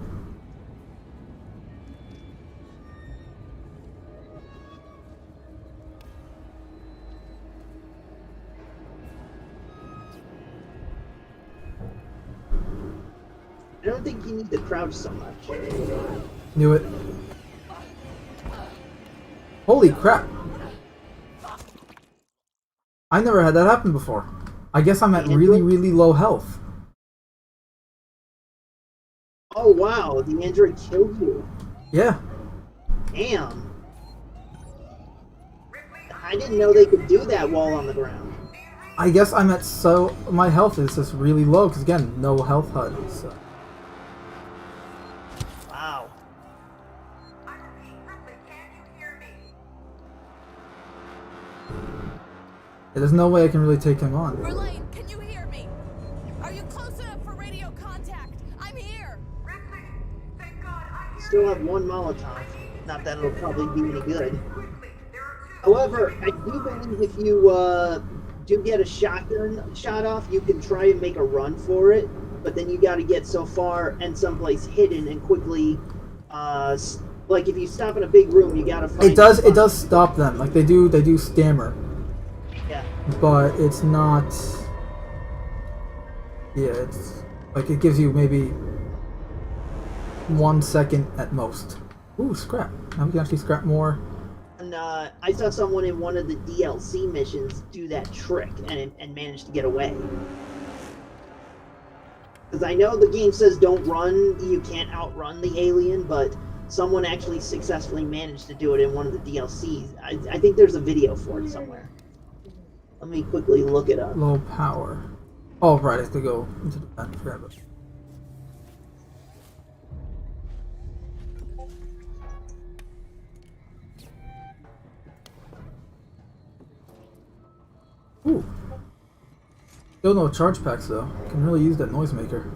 S5: I don't think you need to crouch so much.
S1: Knew it. Holy crap! I never had that happen before. I guess I'm at really, really low health.
S5: Oh wow, the android killed you.
S1: Yeah.
S5: Damn. I didn't know they could do that while on the ground.
S1: I guess I'm at my health is just really low, because again, no health HUD, so.
S5: Wow.
S1: There's no way I can really take him on.
S6: Verlaine, can you hear me? Are you close enough for radio? radio contact. I'm here.
S4: Ripley, thank God I hear
S5: Still
S4: you.
S5: have one Molotov. Not that it'll probably be any good.
S4: Quickly, there are two.
S5: However, I do believe if you do get a shotgun shot off, you can try and make a run for it. But then you got to get so far and someplace hidden and quickly. Like if you stop in a big room, you got to find.
S1: It does stop them. Like they do stammer,
S5: Yeah.
S1: but it's not. Yeah, it's like it gives you maybe 1 second at most. Ooh, scrap. Now we can actually scrap more.
S5: And I saw someone in one of the DLC missions do that trick and manage to get away. Because I know the game says don't run, you can't outrun the alien, but someone actually successfully managed to do it in one of the DLCs. I think there's a video for it somewhere. Let me quickly look it up.
S1: Low power. Oh, right, I have to go into the vent. Forgot about it. Ooh. Still no charge packs though. Can really use that noisemaker.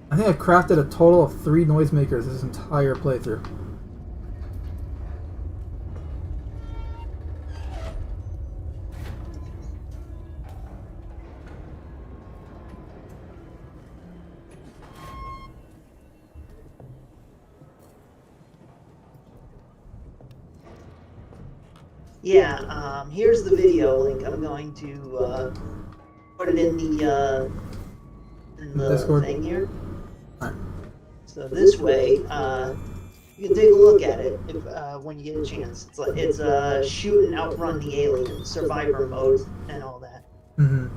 S1: I think I've crafted a total of 3 noisemakers this entire playthrough.
S5: Yeah, here's the video link. I'm going to put it in the
S1: Discord
S5: thing here.
S1: Alright.
S5: So this way, you can take a look at it if, when you get a chance. It's shoot and outrun the alien, survivor mode, and all that.
S1: Mm-hmm.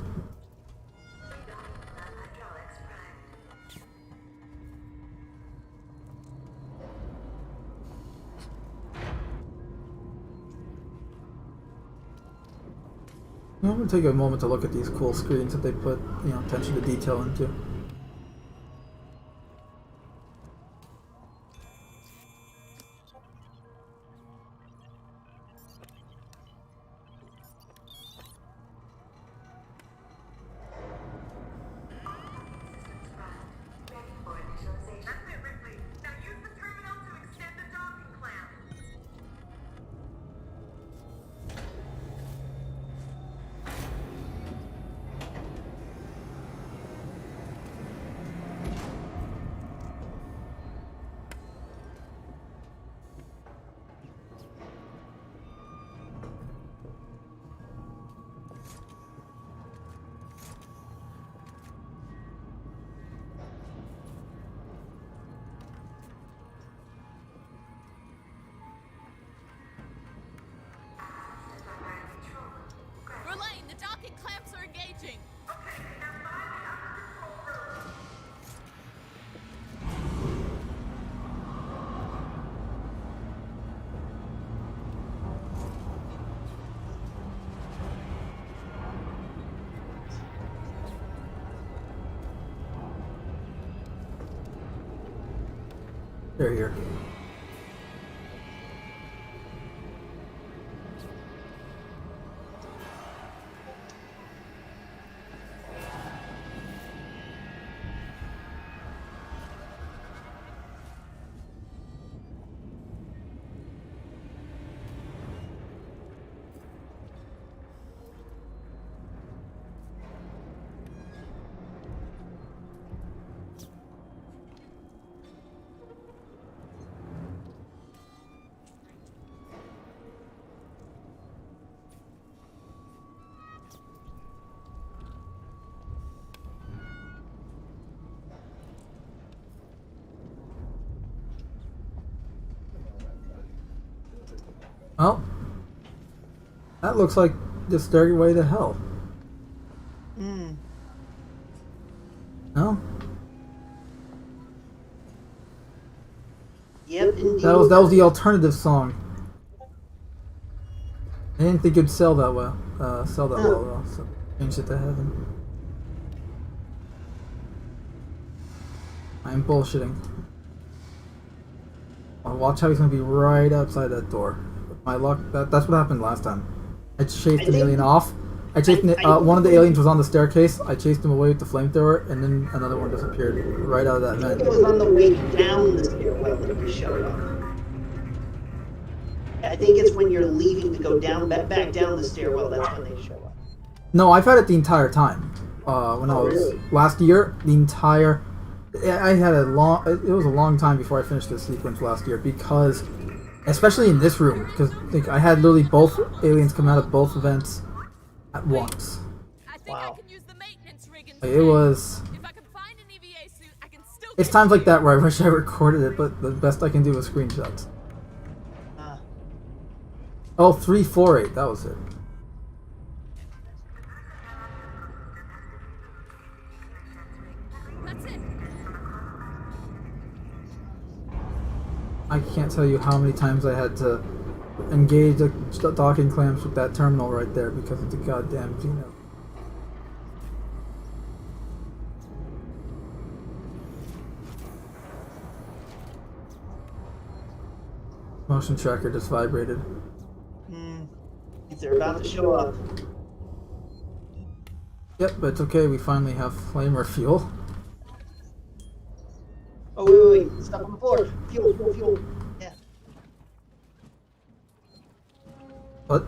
S1: I'm gonna take a moment to look at these cool screens that they put, attention to detail into.
S4: That's it, Ripley. Now use the terminal to extend the docking clamp.
S6: Verlaine, the docking clamps are engaging.
S4: Okay, now find the upper control room.
S1: They're here. Well, that looks like the stairway to hell.
S5: Hmm.
S1: No?
S5: Yep, indeed.
S1: That was the alternative song. I didn't think it'd sell that well. Well, so changed it to heaven. I'm bullshitting. Oh, watch how he's gonna be right outside that door. With my luck, that's what happened last time. I chased the alien off, I chased one of the aliens was on the staircase. I chased him away with the flamethrower, and then another one disappeared right out of that
S5: It
S1: vent.
S5: was on the way down the stairwell that he showed up. I think it's when you're leaving to go down back down the stairwell. That's when they show up.
S1: No, I've had it the entire time. When I was
S5: really?
S1: last year, the entire. I had a long. It was a long time before I finished this sequence last year because, especially in this room, because I had literally both aliens come out of both vents at once.
S6: I think
S5: Wow.
S6: I can use the maintenance rig
S1: It
S6: instead.
S1: was.
S6: If I can find an EVA suit, I can still
S1: It's
S6: get
S1: times like
S6: you.
S1: that where I wish I recorded it, but the best I can do is screenshots. Oh, 348. That was it.
S6: That's it.
S1: I can't tell you how many times I had to engage the docking clamps with that terminal right there because of the goddamn Xeno. Motion tracker just vibrated.
S5: They're about to show up.
S1: Yep, but it's okay. We finally have flamer fuel.
S5: Oh, wait. Stuff on the floor. Fuel. Yeah.
S1: What?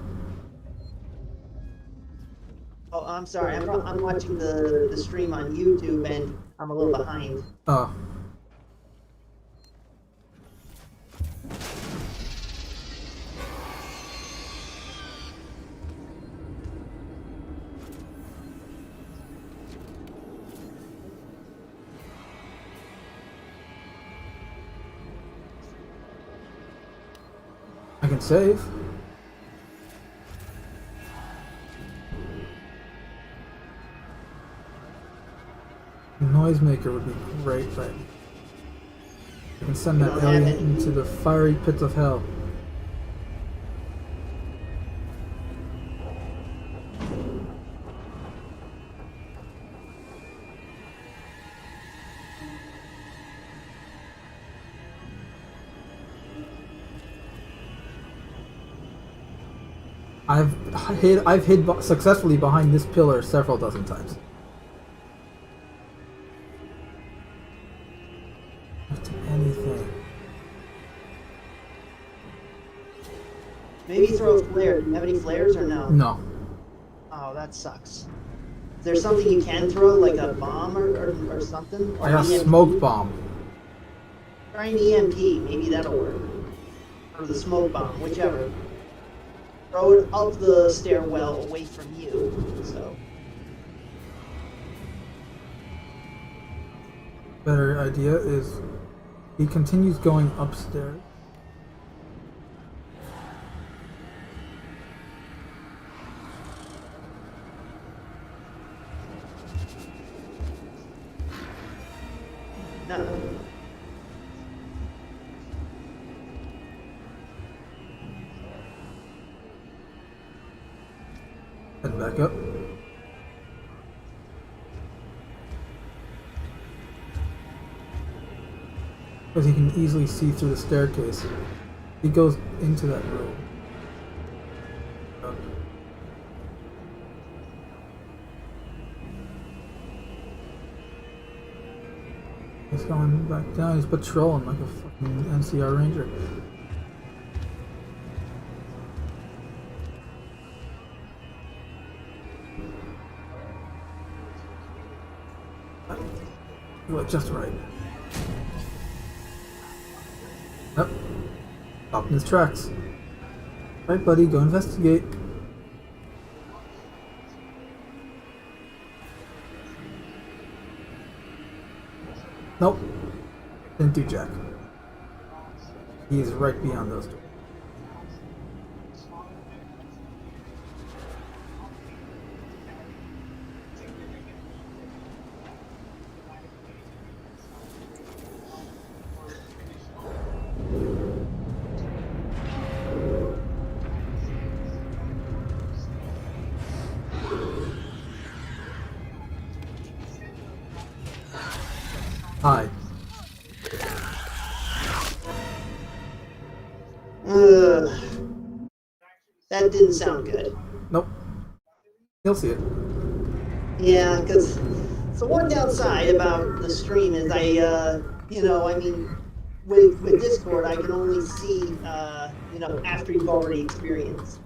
S5: Oh, I'm sorry. I'm watching the stream on YouTube and I'm a little behind.
S1: Oh. I can save. Noisemaker would be great, but I can send that
S5: don't have
S1: alien
S5: any.
S1: into the fiery pits of hell. I've hid successfully behind this pillar several dozen times. Not anything.
S5: Maybe throw a flare. Do you have any flares or no?
S1: No.
S5: Oh, that sucks. Is there something you can throw, like a bomb or something? Or
S1: I got a
S5: EMP?
S1: smoke bomb.
S5: Try an EMP. Maybe that'll work. Or the smoke bomb, whichever. Throw it up the stairwell away from you. So.
S1: Better idea is he continues going upstairs.
S5: No.
S1: Head back up. Because he can easily see through the staircase. He goes into that room. He's going back down. He's patrolling like a fucking NCR ranger. You went just right. Yep. Stopped in his tracks. Right, buddy, go investigate. Nope. Didn't do jack. He is right beyond those doors. Hi.
S5: That didn't sound good.
S1: Nope. You'll see it.
S5: Yeah, because the one downside about the stream is I mean, with Discord, I can only see, after you've already experienced.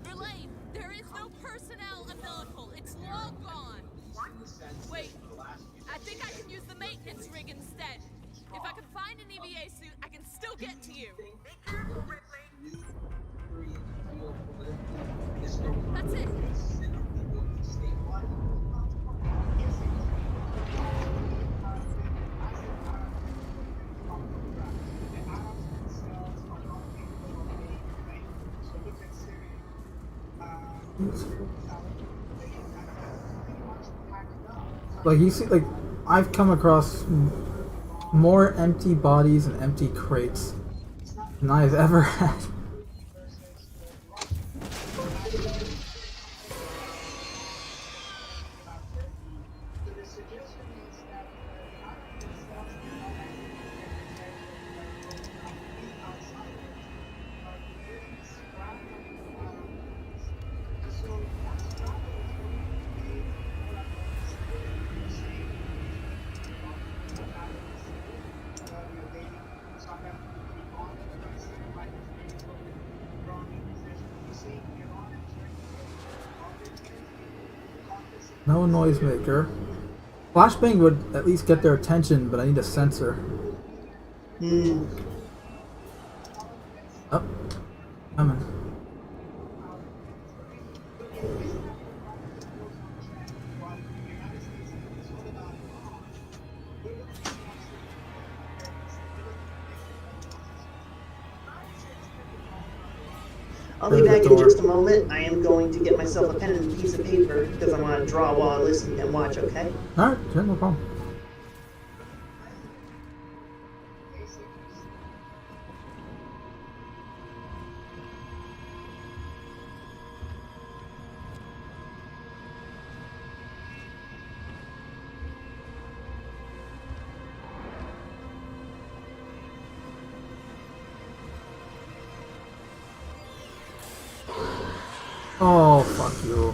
S6: Verlaine, there is no personnel umbilical. It's long gone. Wait, I think I can use the maintenance rig instead. If I can find an EVA suit, I can still get to you. That's it.
S1: Like you see, like I've come across more empty bodies and empty crates than I've ever had. No noisemaker. Flashbang would at least get their attention, but I need a sensor.
S5: Hmm.
S1: Oh, coming.
S5: I'll be back in just a moment. I am going to get myself a pen and a piece of paper because I want to draw while I listen and watch, okay?
S1: Alright, sure, no problem. Oh, fuck you.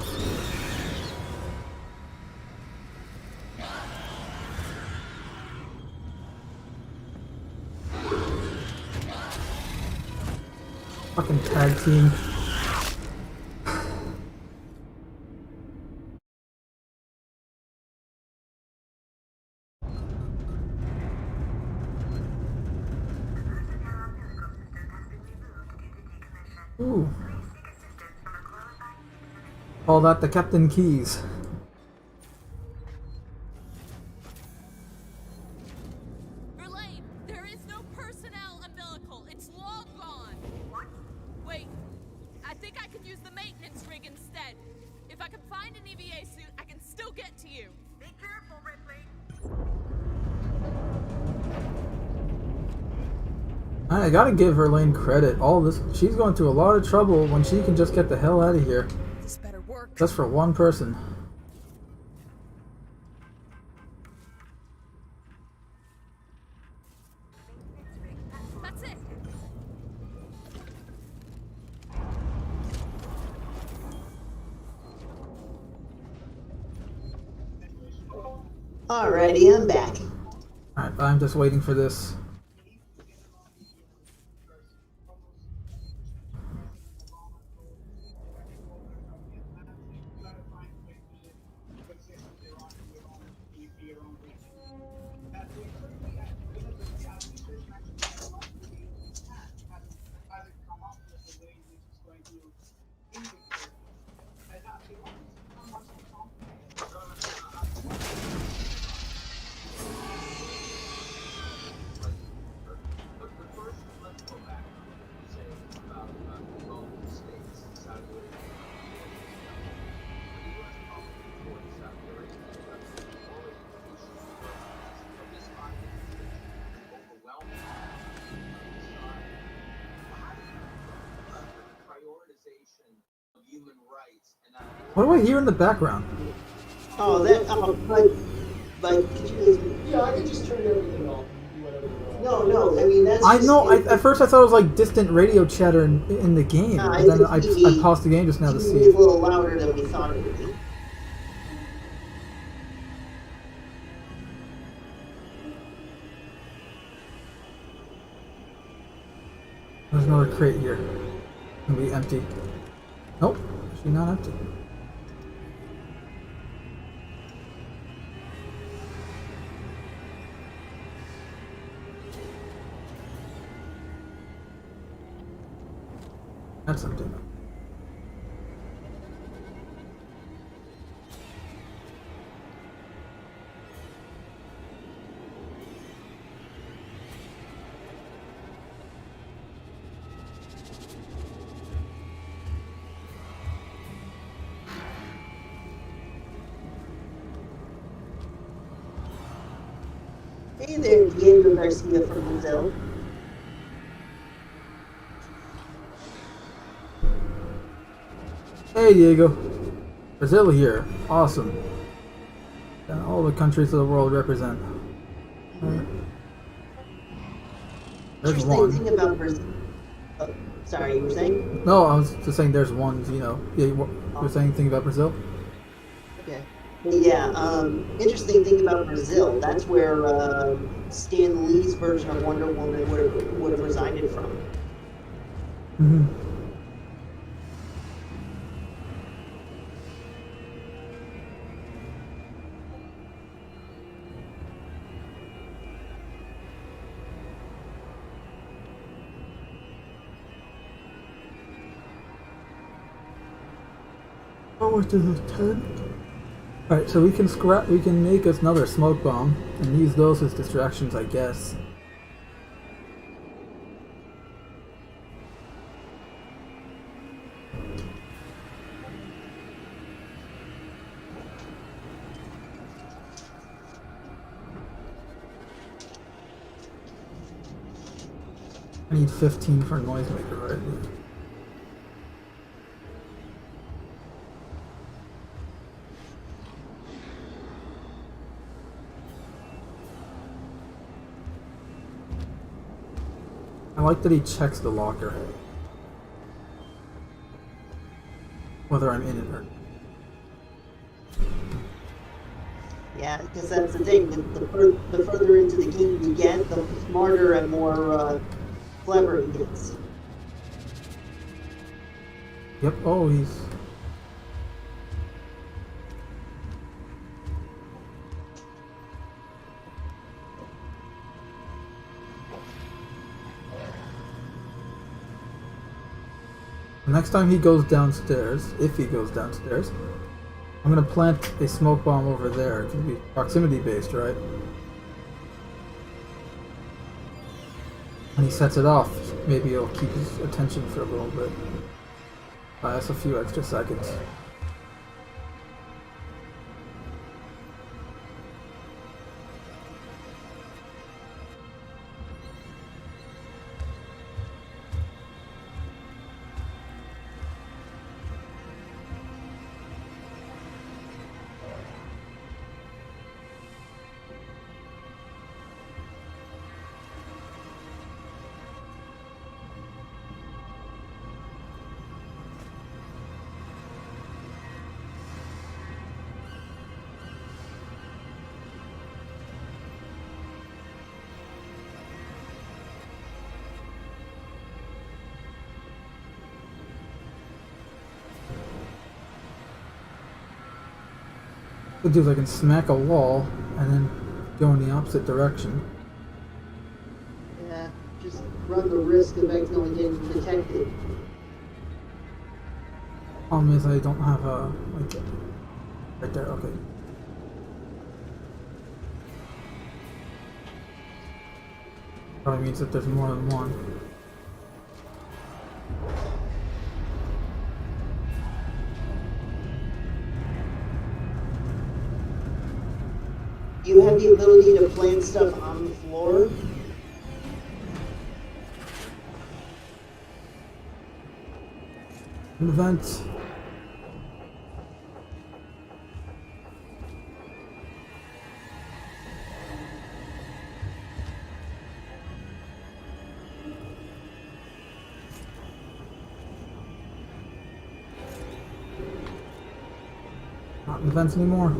S1: Fucking tag team. Ooh. Call that the Captain Keys.
S6: Verlaine, there is no personnel umbilical. It's long gone. Wait, I think I can use the maintenance rig instead. If I can find an EVA suit, I can still get to you.
S4: Be careful, Ripley.
S1: I gotta give Verlaine credit. All this, she's going through a lot of trouble when she can just get the hell out of here.
S6: This better work.
S1: Just for one person.
S6: That's it.
S5: Alrighty, I'm back.
S1: Alright, I'm just waiting for this. What do I hear in the background?
S5: Oh, that, could you
S7: Yeah, I can just turn everything off and do whatever you want.
S5: No. I mean, that's
S1: I
S5: just,
S1: know. At first, I thought it was like distant radio chatter in the game,
S5: Nah,
S1: and then
S5: it's
S1: I
S5: TV.
S1: paused the game just now to
S5: It's
S1: see.
S5: a little louder than we thought it would be.
S1: There's another crate here. It's gonna be empty. Nope, actually not empty. That's empty.
S5: Hey there, Diego Garcia from Brazil.
S1: Hey Diego, Brazil here. Awesome. And all the countries of the world represent. There's
S5: Interesting
S1: one.
S5: thing about Brazil. Oh, sorry, you were saying?
S1: No, I was just saying there's one. You know, yeah. You were saying anything about Brazil?
S5: Okay. Yeah, interesting thing about Brazil, that's where Stan Lee's version of Wonder Woman would have resided from.
S1: Mm-hmm. How much is this? 10? Alright, so we can make us another smoke bomb and use those as distractions, I guess. I need 15 for a noisemaker, right? I like that he checks the locker. Whether I'm in it or not.
S5: Yeah, because that's the thing, the further into the game you get, the smarter and more clever he gets.
S1: Yep, oh, he's... Next time he goes downstairs, if he goes downstairs, I'm gonna plant a smoke bomb over there. It's gonna be proximity based, right? When he sets it off, maybe it'll keep his attention for a little bit. Buy us a few extra seconds. What I do is I can smack a wall and then go in the opposite direction.
S5: Yeah, just run the risk of accidentally getting detected.
S1: Problem is I don't have a like right there. Okay. Probably means that there's more than one.
S5: You have the ability to plant stuff on the floor.
S1: An event. Not in the vents anymore.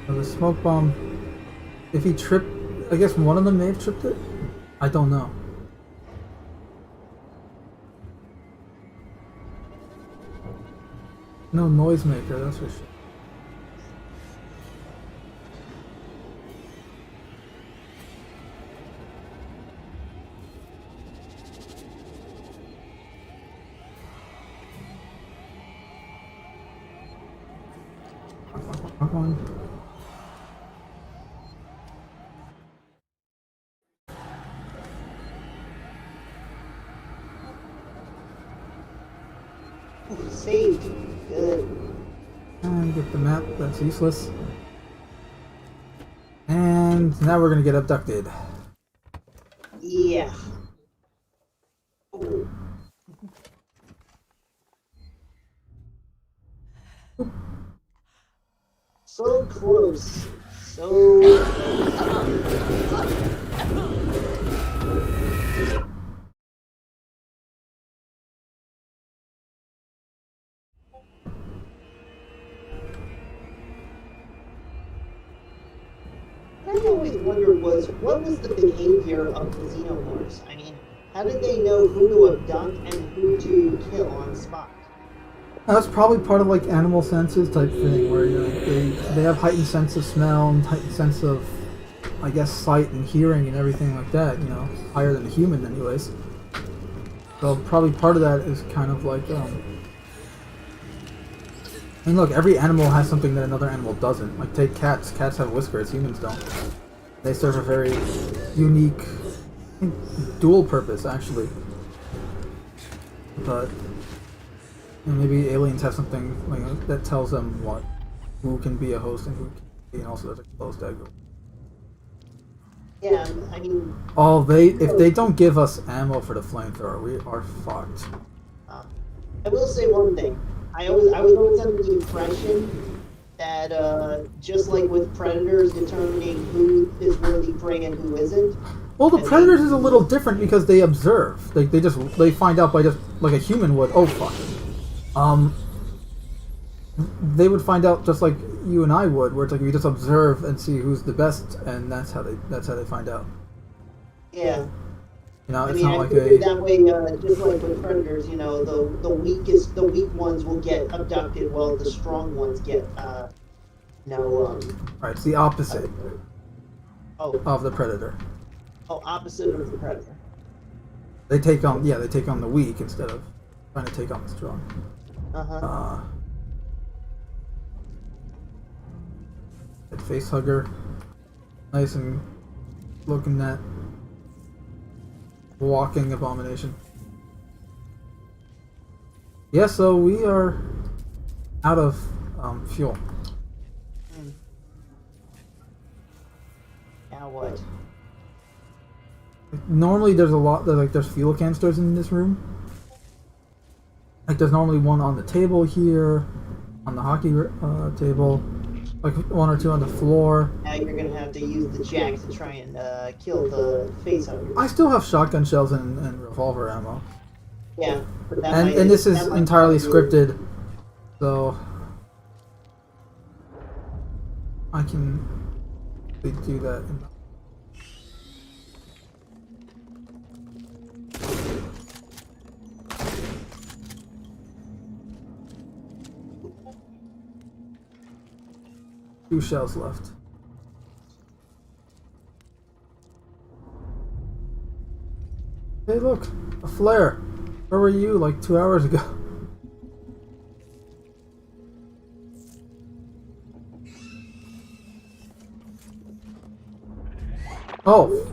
S1: So the smoke bomb, if he tripped, I guess one of them may have tripped it? I don't know. No noisemaker, that's for sure. One.
S5: Saved. Good.
S1: And get the map, that's useless. And now we're gonna get abducted.
S5: Yeah. So close. So what I always wondered was, what was the behavior of the xenomorphs? I mean, how did they know who to abduct and who to kill on spot?
S1: That's probably part of like animal senses type thing, where you know they have heightened sense of smell and heightened sense of, I guess, sight and hearing and everything like that. You know, higher than a human, anyways. So probably part of that is kind of like, I mean, look, every animal has something that another animal doesn't. Like take cats. Cats have whiskers. Humans don't. They serve a very unique, dual purpose, actually. But and maybe aliens have something like that tells them who can be a host and who can be, and also there's a closed egg.
S5: Yeah, I mean,
S1: If they don't give us ammo for the flamethrower, we are fucked.
S5: I will say one thing. I was always under the impression that just like with predators determining who is worthy prey and who isn't.
S1: Well, the predators is a little different because they observe. They find out by just like a human would. Oh fuck. They would find out just like you and I would, where it's like we just observe and see who's the best, and that's how they find out.
S5: Yeah.
S1: You know,
S5: I
S1: it's
S5: mean,
S1: not
S5: I
S1: like
S5: figured that way, just like with predators, you know, the weak ones will get abducted, while the strong ones get,
S1: Right, it's the opposite of the predator.
S5: Opposite of the predator.
S1: They take on the weak instead of trying to take on the strong. That face hugger, nice and looking at walking abomination. Yeah, so we are out of fuel.
S5: Now what?
S1: Normally there's there's fuel canisters in this room. Like there's normally one on the table here, on the hockey table, like one or two on the floor.
S5: Now you're gonna have to use the jack to try and kill the face huggers.
S1: I still have shotgun shells and revolver ammo.
S5: Yeah, but
S1: And this is entirely scripted, so I can do that. Two shells left. Hey look, a flare. Where were you like 2 hours ago? Oh.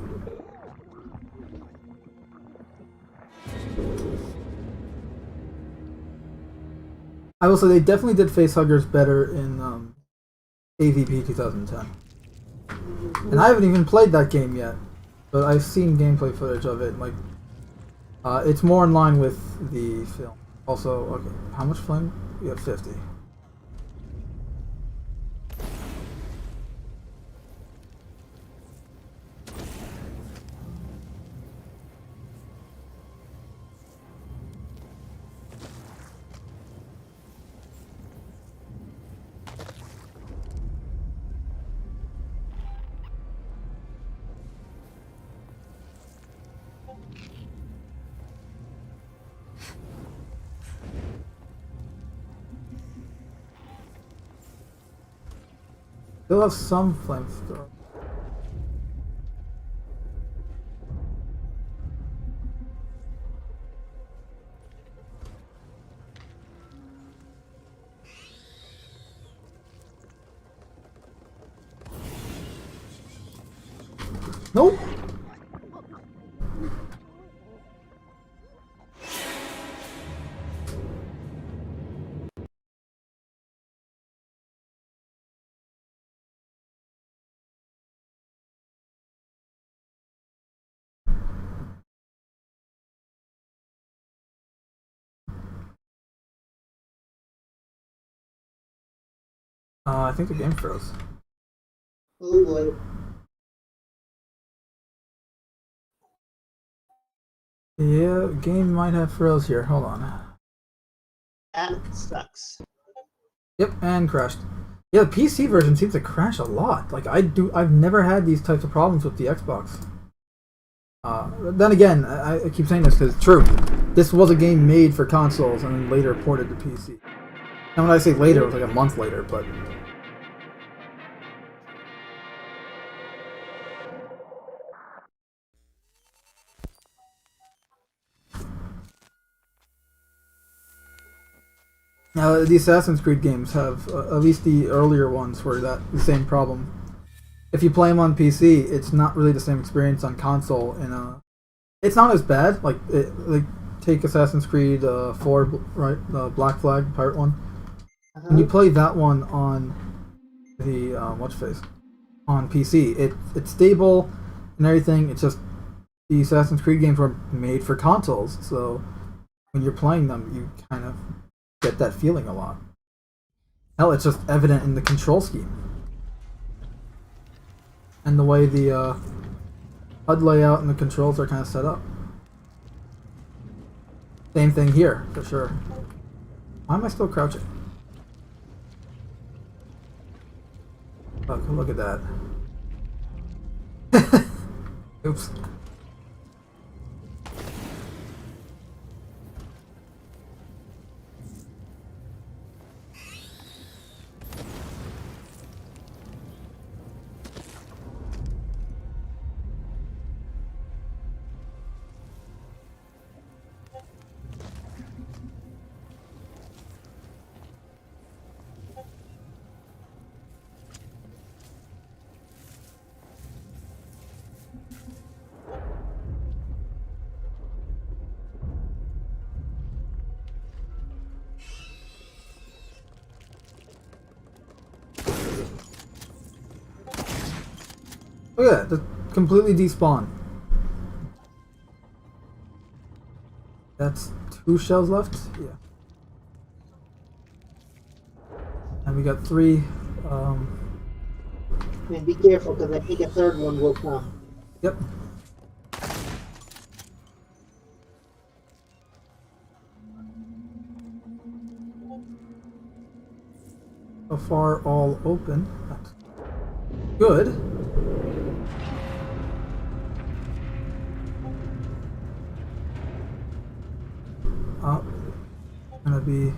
S1: I will say they definitely did facehuggers better in AVP 2010. And I haven't even played that game yet, but I've seen gameplay footage of it. Like, it's more in line with the film. Also, okay, how much flame? We have 50. Still have some flamethrower. Nope. I think the game froze.
S5: Oh boy.
S1: Yeah, game might have froze here. Hold on.
S5: That sucks.
S1: Yep, and crashed. Yeah, the PC version seems to crash a lot. Like I've never had these types of problems with the Xbox. Then again, I keep saying this because it's true. This was a game made for consoles and then later ported to PC. And when I say later, it was like a month later, but... Now, the Assassin's Creed games have, at least the earlier ones, were the same problem. If you play them on PC, it's not really the same experience on console. It's not as bad. Like take Assassin's Creed 4, right? Black Flag, Pirate 1. When you play that one on the what's-face on PC, it's stable and everything. It's just the Assassin's Creed games were made for consoles, so when you're playing them, you kind of get that feeling a lot. Hell, it's just evident in the control scheme and the way the HUD layout and the controls are kind of set up. Same thing here, for sure. Why am I still crouching? Look at that. Oops. Look at that, just completely despawn. That's 2 shells left? Yeah. And we got 3,
S5: And be careful, because I think a third one will come.
S1: Yep. So far, all open. That's good. Gonna be...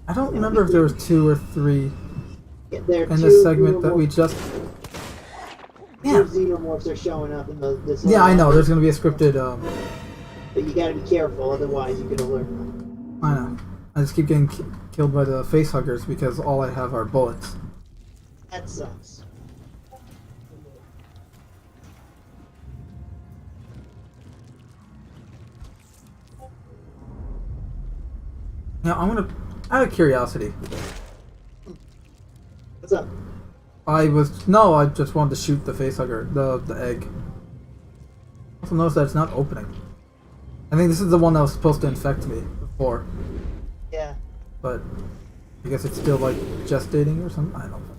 S1: I don't remember if there was 2 or 3
S5: Yeah, there are
S1: in
S5: two
S1: this segment that we just... Yeah.
S5: Two xenomorphs are showing up in this.
S1: Yeah, I know. There's gonna be a scripted...
S5: But you gotta be careful, otherwise you could alert them.
S1: I know. I just keep getting killed by the face huggers because all I have are bullets.
S5: That sucks.
S1: Now, I'm gonna... Out of curiosity,
S5: What's up?
S1: I just wanted to shoot the facehugger, the egg. Also notice that it's not opening. I think this is the one that was supposed to infect me before,
S5: Yeah.
S1: but I guess it's still like gestating or something. I don't know.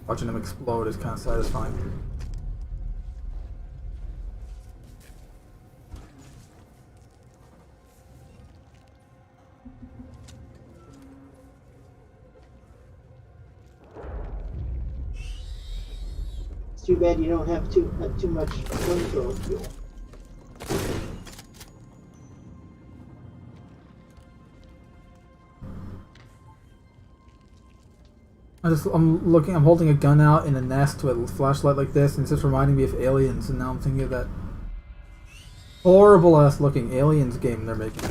S1: Watching them explode is kind of satisfying.
S5: It's too bad you don't have too much flamethrower fuel.
S1: I'm holding a gun out in a nest with a flashlight like this, and it's just reminding me of Aliens, and now I'm thinking of that horrible ass looking Aliens game they're making.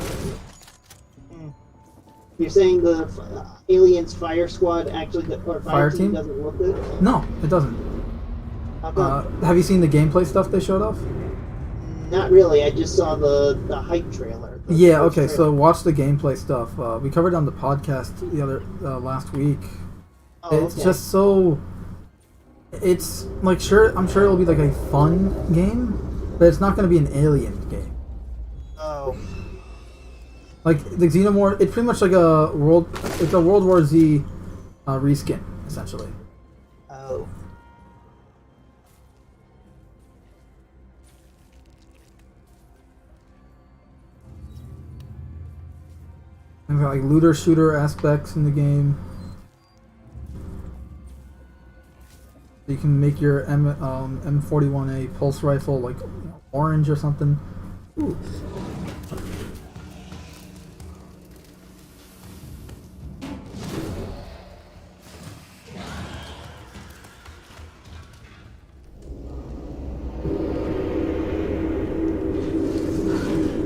S5: You're saying the Aliens Fire Squad actually, or Fire Team doesn't look good?
S1: No, it doesn't. Have you seen the gameplay stuff they showed off?
S5: Not really. I just saw the hype trailer.
S1: Yeah. Okay. So watch the gameplay stuff. We covered it on the podcast last week.
S5: Oh,
S1: it's just so. It's like I'm sure it'll be like a fun game, but it's not going to be an Alien game.
S5: Oh.
S1: Like the Xenomorph, it's pretty much like it's a World War Z reskin essentially.
S5: Oh.
S1: And got like looter shooter aspects in the game. You can make your M41A pulse rifle like orange or something. Ooh.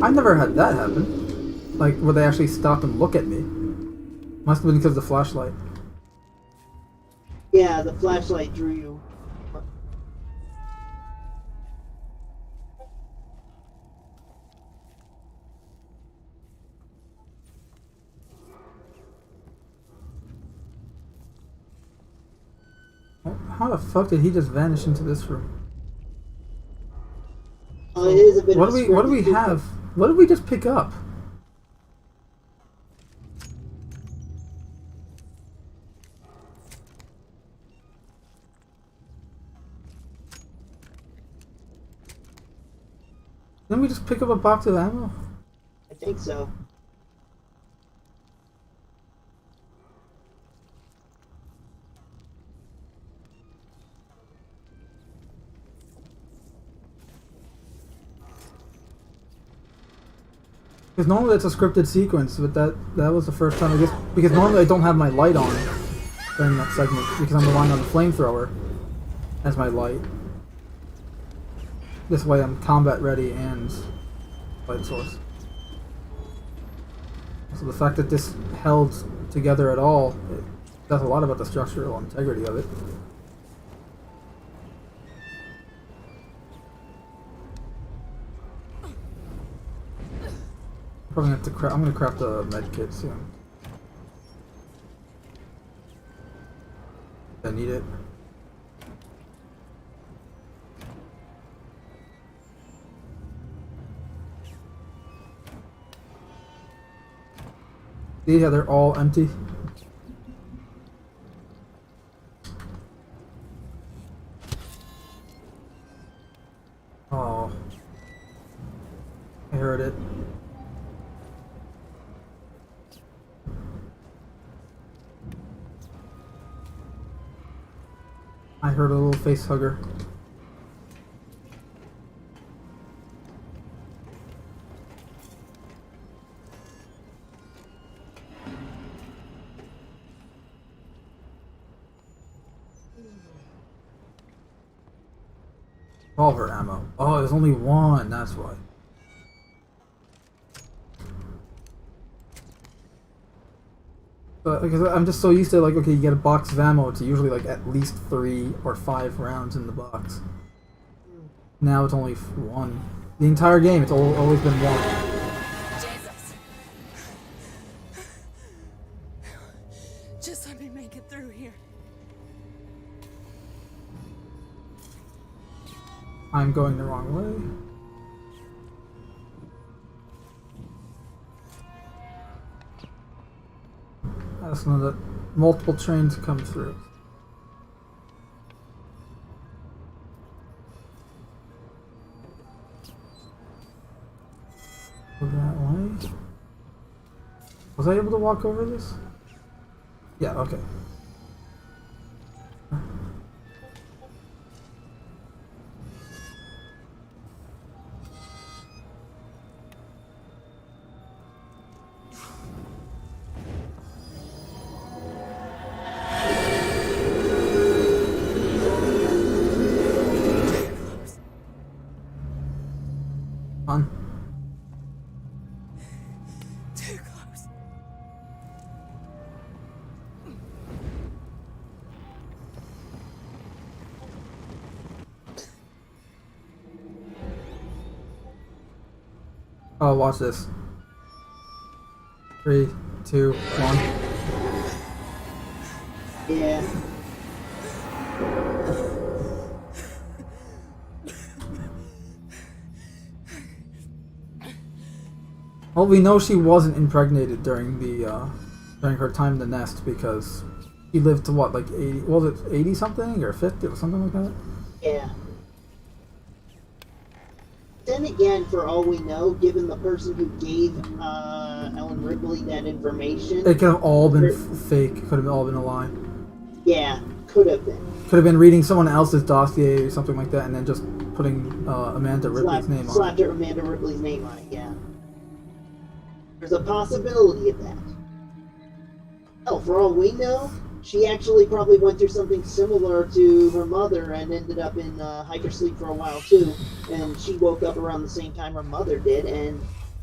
S1: I've never had that happen. Like, where they actually stop and look at me. Must have been because of the flashlight.
S5: Yeah, the flashlight drew you.
S1: How the fuck did he just vanish into this room?
S5: It is a bit
S1: What do we have? What did we just pick up? Didn't we just pick up a box of ammo?
S5: I think so.
S1: Because normally it's a scripted sequence, but that was the first time I guess, because normally I don't have my light on during that segment because I'm relying on the flamethrower as my light. This way I'm combat ready and light source. So the fact that this held together at all, it says a lot about the structural integrity of it. Probably have to I'm gonna craft a med kit soon. I need it. See how they're all empty? Oh. I heard it. I heard a little face hugger. Revolver ammo. Oh, there's only one, that's why. But because I'm just so used to, like, okay, you get a box of ammo, it's usually like at least 3 or 5 rounds in the box. Now it's only 1. The entire game, it's always been 1.
S6: Jesus. Just let me make it through here.
S1: I'm going the wrong way. I just know that multiple trains come through. Go that way. Was I able to walk over this? Yeah, okay. Oh, watch this. 3, 2, 1.
S5: Yeah.
S1: Well, we know she wasn't impregnated during the during her time in the nest because she lived to what, like 80? Was it 80 something or 50 or something like that?
S5: Yeah. Then again, for all we know, given the person who gave Ellen Ripley that information,
S1: It could have all been fake. It could have all been a lie.
S5: yeah, could have been.
S1: Could have been reading someone else's dossier or something like that, and then just putting Amanda Ripley's name on it.
S5: Slapped Amanda Ripley's name on it. Yeah. There's a possibility of that. Oh, for all we know, she actually probably went through something similar to her mother and ended up in hypersleep for a while too. And she woke up around the same time her mother did, and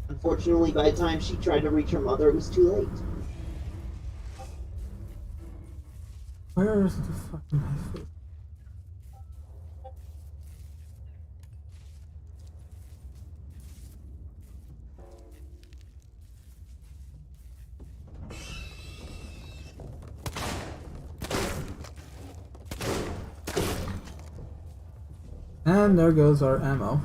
S5: unfortunately, by the time she tried to reach her mother, it was too late.
S1: Where is the fucking knife? And there goes our ammo.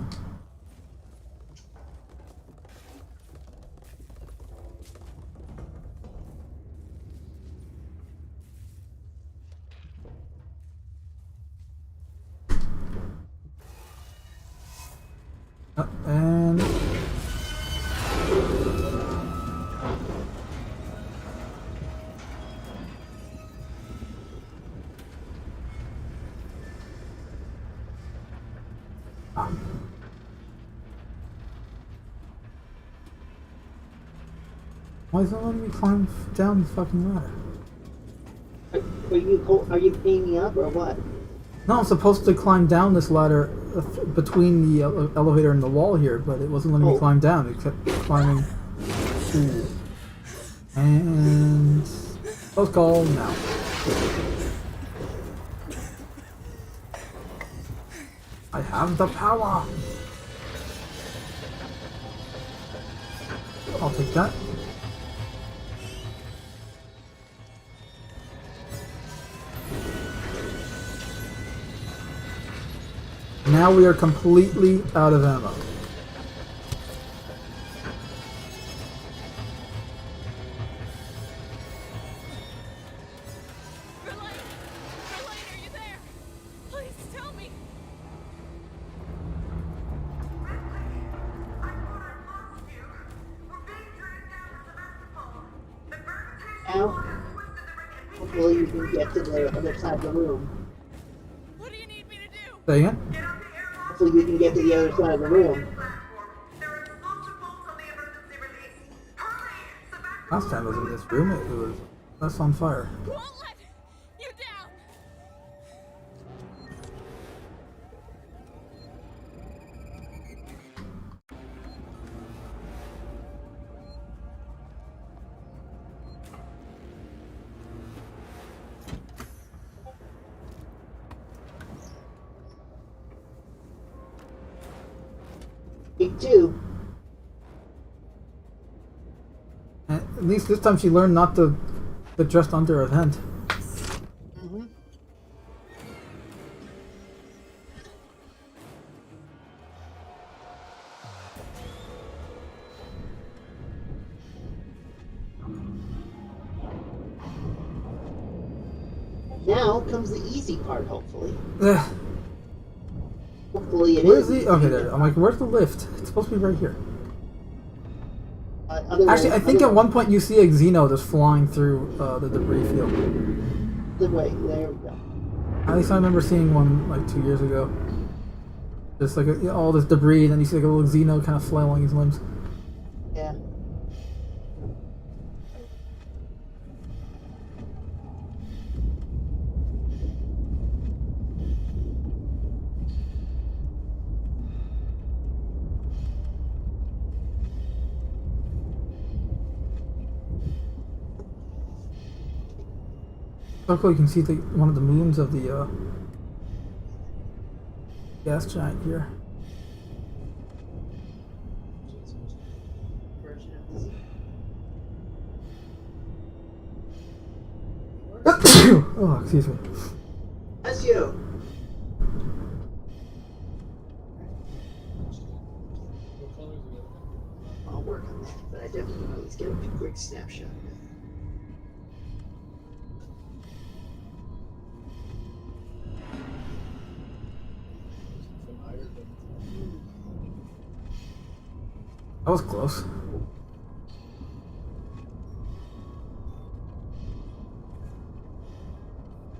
S1: And why is it letting me climb down the fucking ladder?
S5: Are you paying me up or what?
S1: No, I'm supposed to climb down this ladder between the elevator and the wall here, but it wasn't letting me climb down. It kept climbing. Ooh. And close call now. I have the power. I'll take that. Now we are completely out of ammo.
S6: Verlaine, are you there? Please tell me.
S5: Now, hopefully you can get to the other side of the room.
S6: What do you need me to do?
S1: Say again?
S5: Hopefully you can get to the other side of the room.
S1: Last time I was in this room, it was less on fire.
S6: Won't let you down.
S5: Take two.
S1: At least this time she learned not to get dressed under a tent.
S5: Mm-hmm. Now comes the easy part, hopefully.
S1: Ugh.
S5: Hopefully it
S1: Where's
S5: is.
S1: the... Okay, there. I'm like, where's the lift? It's supposed to be right here.
S5: Otherwise-
S1: Actually, I think at one point you see a Xeno just flying through the debris field.
S5: Wait, there we go.
S1: At least I remember seeing one like 2 years ago. Just like all this debris, and then you see like a little Xeno kind of flailing his limbs.
S5: Yeah.
S1: So cool, you can see one of the moons of the gas giant here. Oh, excuse me.
S5: That's you. I'll work on that, but I definitely want to at least get a quick snapshot.
S1: That was close.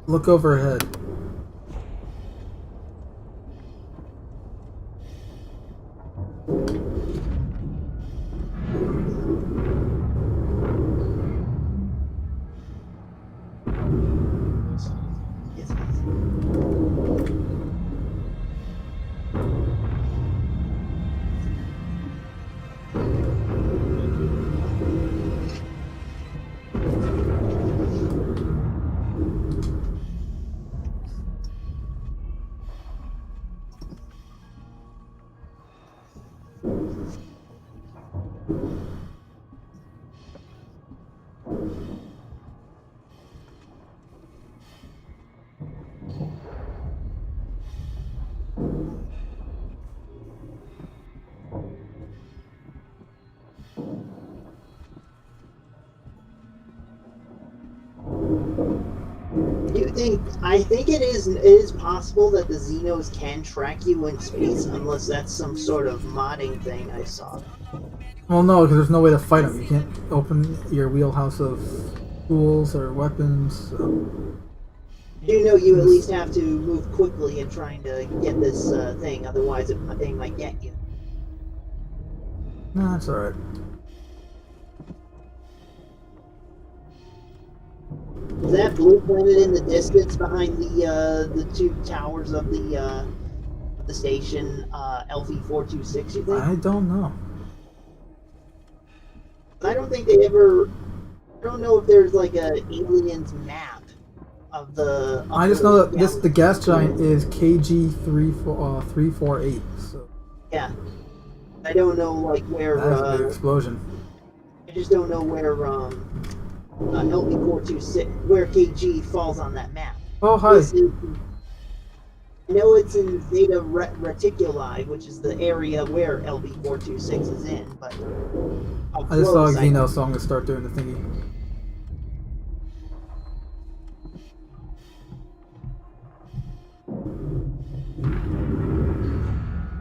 S1: Look overhead.
S5: Yes, please. I think it is possible that the Xenos can track you in space, unless that's some sort of modding thing I saw.
S1: Well, no, because there's no way to fight them. You can't open your wheelhouse of tools or weapons. So.
S5: You know you at least have to move quickly in trying to get this thing, otherwise they might get you.
S1: No, that's alright.
S5: Is that blue planet in the distance behind the two towers of the station, LV-426, you think?
S1: I don't know.
S5: I don't think they ever... I don't know if there's like a aliens map of the...
S1: I just know that the gas giant is KG348. So
S5: Yeah. I don't know like where...
S1: that's a big explosion.
S5: I just don't know where LV-426, where KG falls on that map.
S1: Oh, hi.
S5: I know it's in Zeta Reticuli, which is the area where LV-426 is in, but...
S1: I just saw a Xeno, so I'm going to start doing the thingy.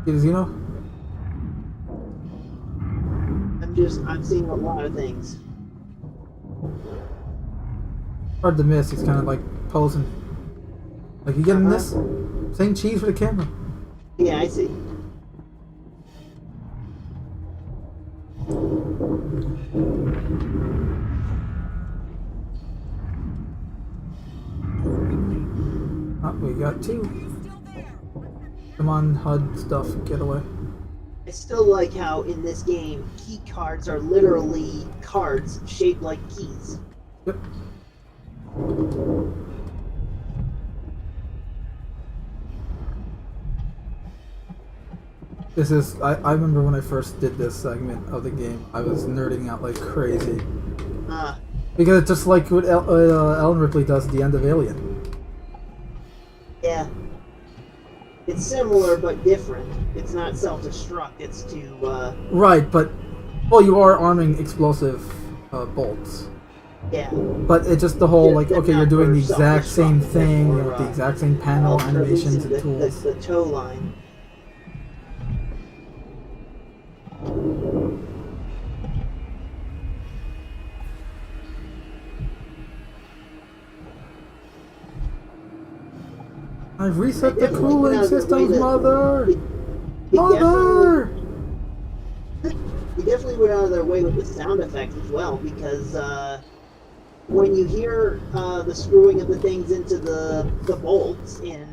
S1: Get a Xeno?
S5: I'm seeing a lot of things.
S1: Hard to miss, he's kind of like posing. Like, you getting this? Saying cheese for the camera.
S5: Yeah, I see.
S1: Oh, we got two. Come on, HUD stuff, get away.
S5: I still like how in this game, key cards are literally cards shaped like keys.
S1: Yep. This is, I remember when I first did this segment of the game, I was nerding out like crazy. Because it's just like what Ellen Ripley does at the end of Alien.
S5: Yeah. It's similar but different. It's not self-destruct, it's to,
S1: Right, but, well, you are arming explosive bolts.
S5: Yeah.
S1: But it's just the whole, like, okay, you're doing the exact same
S5: self-destruct,
S1: thing,
S5: or,
S1: with the exact same panel, animations, and tools.
S5: The tow line.
S1: I've reset the cooling systems, Mother! Mother!
S5: They definitely went out of their way with the sound effects as well, because when you hear the screwing of the things into the bolts in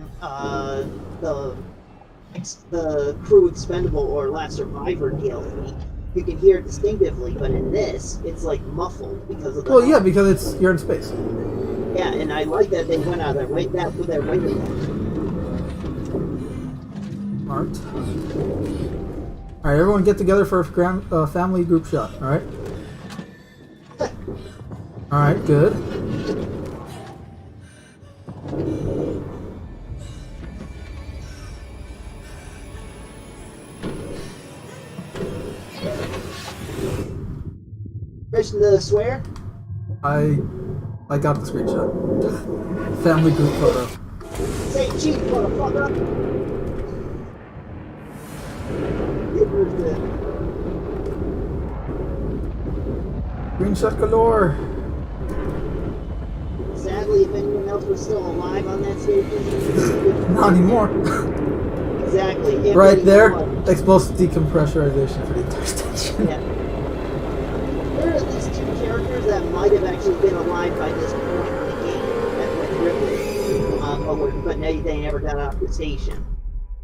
S5: the Crew Expendable or Last Survivor DLC, you can hear it distinctively, but in this, it's like muffled because of the...
S1: Well, yeah, because you're in space.
S5: Yeah, and I like that they went out of their way with that.
S1: Smart. Alright, everyone get together for a family group shot, alright? Alright, good.
S5: Permission to swear?
S1: I got the screenshot. Family group photo.
S5: Say cheap, motherfucker!
S1: Screenshot galore.
S5: Sadly, if anyone else was still alive on that station,
S1: Not anymore.
S5: exactly. If
S1: Right
S5: anyone
S1: there,
S5: was.
S1: explosive decompressurization for the entire station.
S5: Yeah. There are at least two characters that might have actually been alive by this point in the game that went Ripley, but they never got off the station.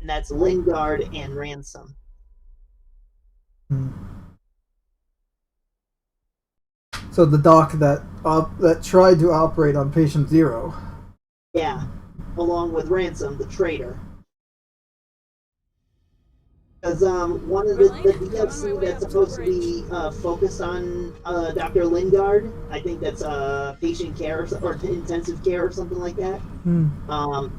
S5: And that's Lingard and Ransom.
S1: So the doc that tried to operate on Patient Zero.
S5: Yeah, along with Ransom, the traitor. Because one of the DLC that's supposed to be focused on Dr. Lingard, I think that's patient care or intensive care or something like that.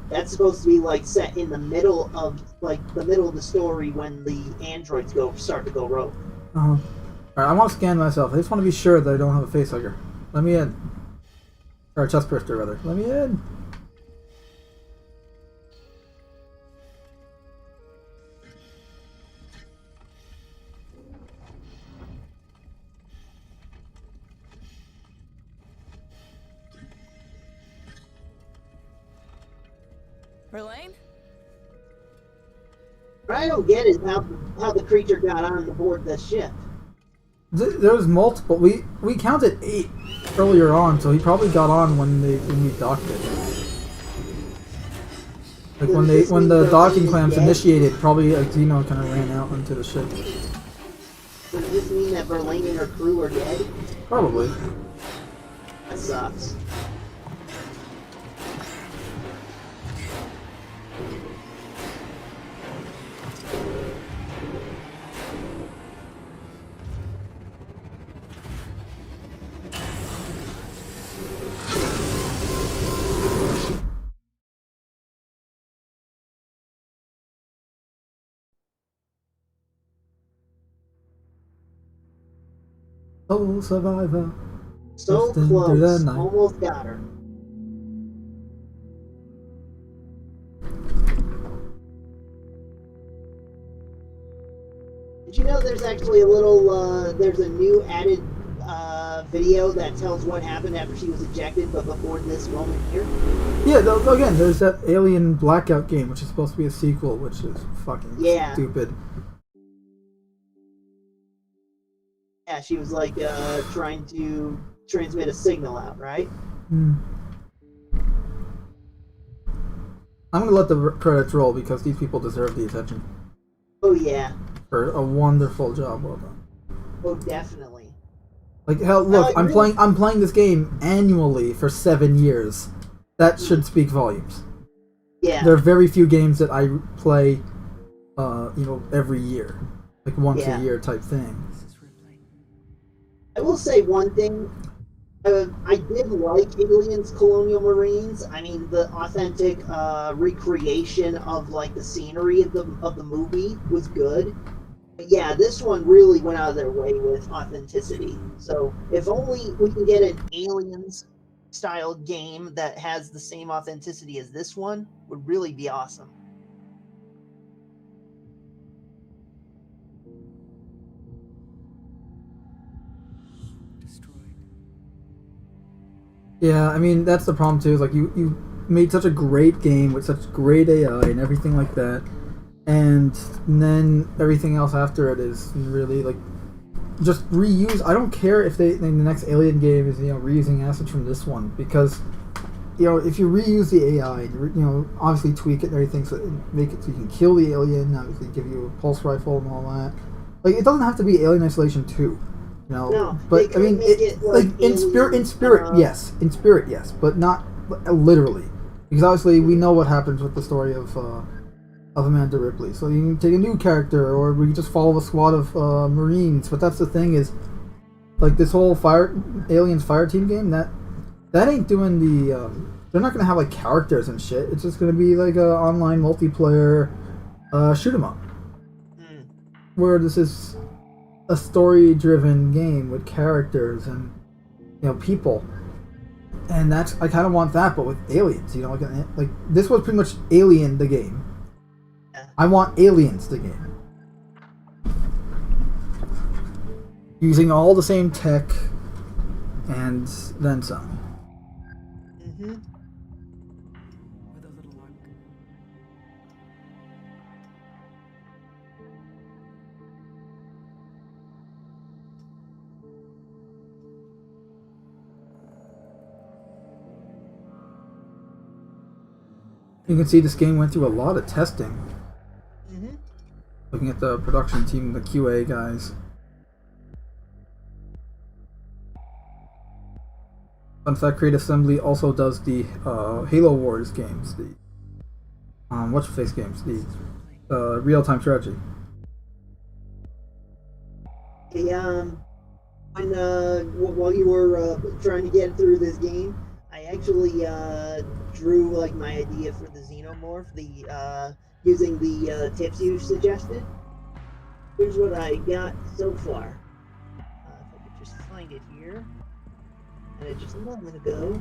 S5: That's supposed to be like set in the middle of the story when the androids start to go rogue.
S1: Alright, I want to scan myself. I just want to be sure that I don't have a facehugger. Let me in. Or a chest burster, rather. Let me in.
S6: Verlaine?
S5: What I don't get is how the creature got on board the ship.
S1: There was multiple. We counted 8 earlier on, so he probably got on when we docked it. Like when the docking clamps initiated, probably a Xeno kind of ran out onto the ship.
S5: Does this mean that Verlaine and her crew are dead?
S1: Probably.
S5: That sucks.
S1: Soul survivor.
S5: So
S1: Just into the
S5: close.
S1: night.
S5: Almost got her. Did you know there's actually a little, there's a new added video that tells what happened after she was ejected, but before this moment here?
S1: Yeah, again, there's that Alien Blackout game, which is supposed to be a sequel, which is fucking stupid.
S5: Yeah, she was like trying to transmit a signal out, right?
S1: I'm gonna let the credits roll because these people deserve the attention.
S5: Oh yeah.
S1: For a wonderful job, well done.
S5: Oh, definitely.
S1: Like hell, look, I'm playing this game annually for 7 years. That should speak volumes.
S5: Yeah.
S1: There are very few games that I play, every year, like once a year type thing.
S5: I will say one thing. I did like Aliens Colonial Marines. I mean, the authentic recreation of like the scenery of the movie was good. But yeah, this one really went out of their way with authenticity. So if only we can get an Aliens style game that has the same authenticity as this one, would really be awesome.
S1: Yeah, I mean that's the problem too. Is like you made such a great game with such great AI and everything like that, and then everything else after it is really like just reuse. I don't care if the next Alien game is reusing assets from this one, because if you reuse the AI and obviously tweak it and everything so make it so you can kill the alien, obviously give you a pulse rifle and all that. Like it doesn't have to be Alien Isolation 2.
S5: No,
S1: but I mean, in spirit, yes, but not literally, because obviously we know what happens with the story of Amanda Ripley. So you can take a new character, or we can just follow a squad of Marines. But that's the thing is, like this whole Aliens Fire Team game, that ain't doing the they're not gonna have like characters and shit. It's just gonna be like a online multiplayer shoot 'em up. Where this is a story-driven game with characters and people, and that's I kind of want that, but with aliens. Like this was pretty much Alien the game. I want Aliens the game, using all the same tech and then some. You can see this game went through a lot of testing. Looking at the production team, the QA guys. Fun fact, Creative Assembly also does the Halo Wars games, the what's-your-face games, the real-time strategy.
S5: Hey, while you were trying to get through this game, I actually drew like my idea for the Xenomorph, using the tips you suggested. Here's what I got so far. If I could just find it here. And it just a moment ago.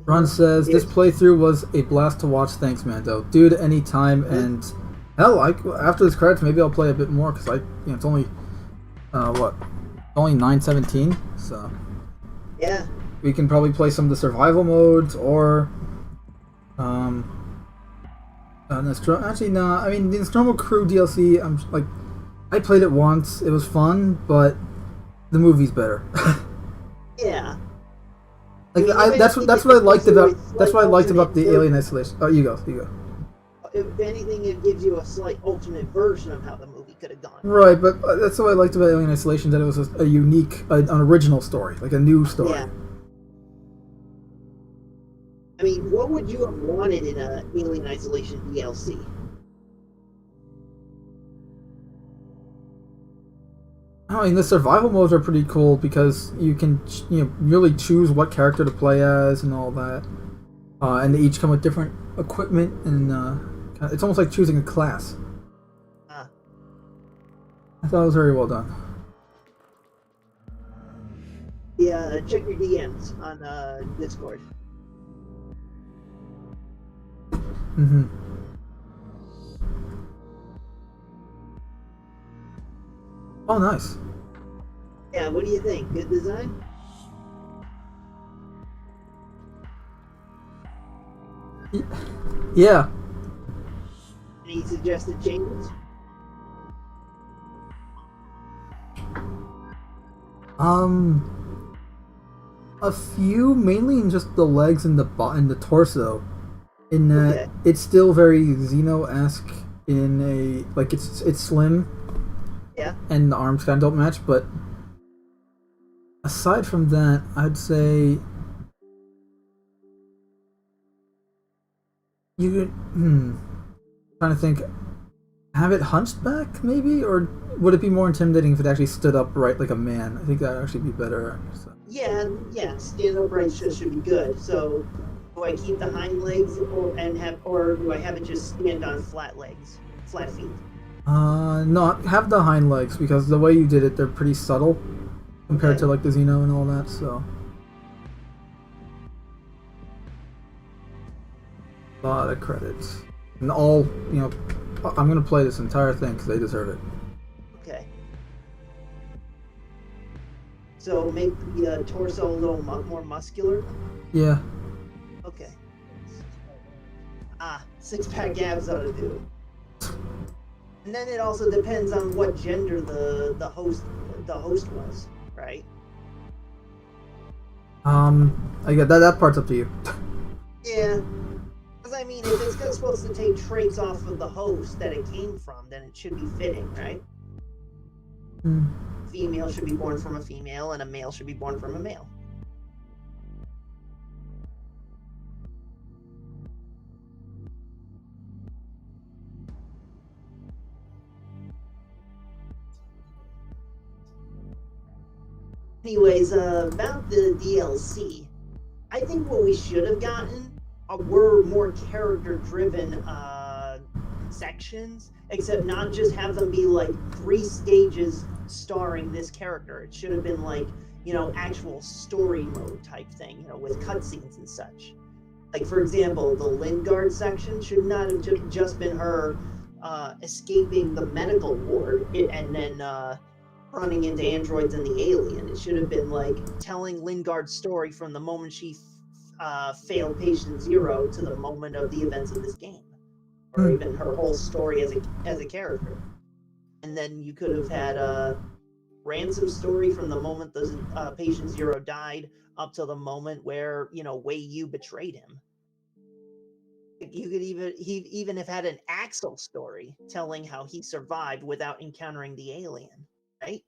S1: Ron says, this playthrough was a blast to watch. Thanks, Mando. Dude, anytime. And hell, after this credits, maybe I'll play a bit more because it's only only 9:17. So
S5: yeah,
S1: we can probably play some of the survival modes or actually no. I mean, the Nostromo Crew DLC. I played it once. It was fun, but the movie's better.
S5: Yeah.
S1: That's what I liked about the Alien Isolation. Oh, you go.
S5: If anything, it gives you a slight alternate version of how the movie could have gone.
S1: Right, but that's what I liked about Alien Isolation, that it was a unique, an original story, like a new story.
S5: Yeah. I mean, what would you have wanted in a Alien Isolation DLC?
S1: I mean, the survival modes are pretty cool because you can, really choose what character to play as and all that. And they each come with different equipment, and it's almost like choosing a class. I thought it was very well done.
S5: Yeah, check your DMs on Discord.
S1: Oh, nice.
S5: Yeah, what do you think? Good design?
S1: Yeah.
S5: Any suggested changes?
S1: A few, mainly in just the legs and the torso. In that, it's still very Xeno-esque in a it's slim.
S5: Yeah.
S1: And the arms kind of don't match, but aside from that, I'd say you could trying to think, have it hunched back maybe, or would it be more intimidating if it actually stood upright like a man? I think that would actually be better. So.
S5: Yeah, stand upright should be good. So, do I keep the hind legs, or do I have it just stand on flat feet?
S1: No, have the hind legs, because the way you did it, they're pretty subtle compared to like the Xeno and all that. So, a lot of credits, and all I'm gonna play this entire thing because they deserve it.
S5: Okay. So make the torso a little more muscular?
S1: Yeah.
S5: Okay. 6-pack abs ought to do. And then it also depends on what gender the host was, right?
S1: I get that part's up to you.
S5: Yeah. Because I mean, if it's supposed to take traits off of the host that it came from, then it should be fitting, right? Female should be born from a female, and a male should be born from a male. Anyways, about the DLC, I think what we should have gotten were more character-driven sections, except not just have them be like 3 stages starring this character. It should have been like, you know, actual story mode type thing, you know, with cutscenes and such. Like, for example, the Lingard section should not have just been her escaping the medical ward and then running into androids and the alien. It should have been like telling Lingard's story from the moment she failed patient 0 to the moment of the events of this game, or even her whole story as a character. And then you could have had a Ransom story from the moment the patient 0 died up to the moment where, you know, Wei Yu betrayed him. You could even have had an Axel story telling how he survived without encountering the alien, right?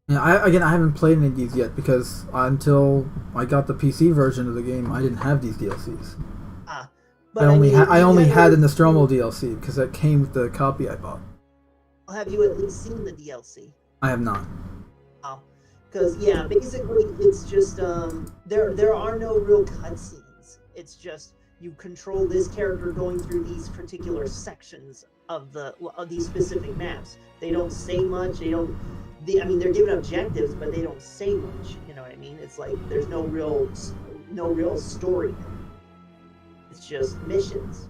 S1: Yeah, I haven't played any of these yet because until I got the PC version of the game, I didn't have these DLCs.
S5: But
S1: I only had the Nostromo DLC because that came with the copy I bought.
S5: Have you at least seen the DLC?
S1: I have not.
S5: Oh, because yeah, basically it's just there are no real cutscenes. It's just you control this character going through these particular sections of these specific maps. They don't say much. I mean, they're given objectives, but they don't say much. You know what I mean? It's like there's no real story. It's just missions.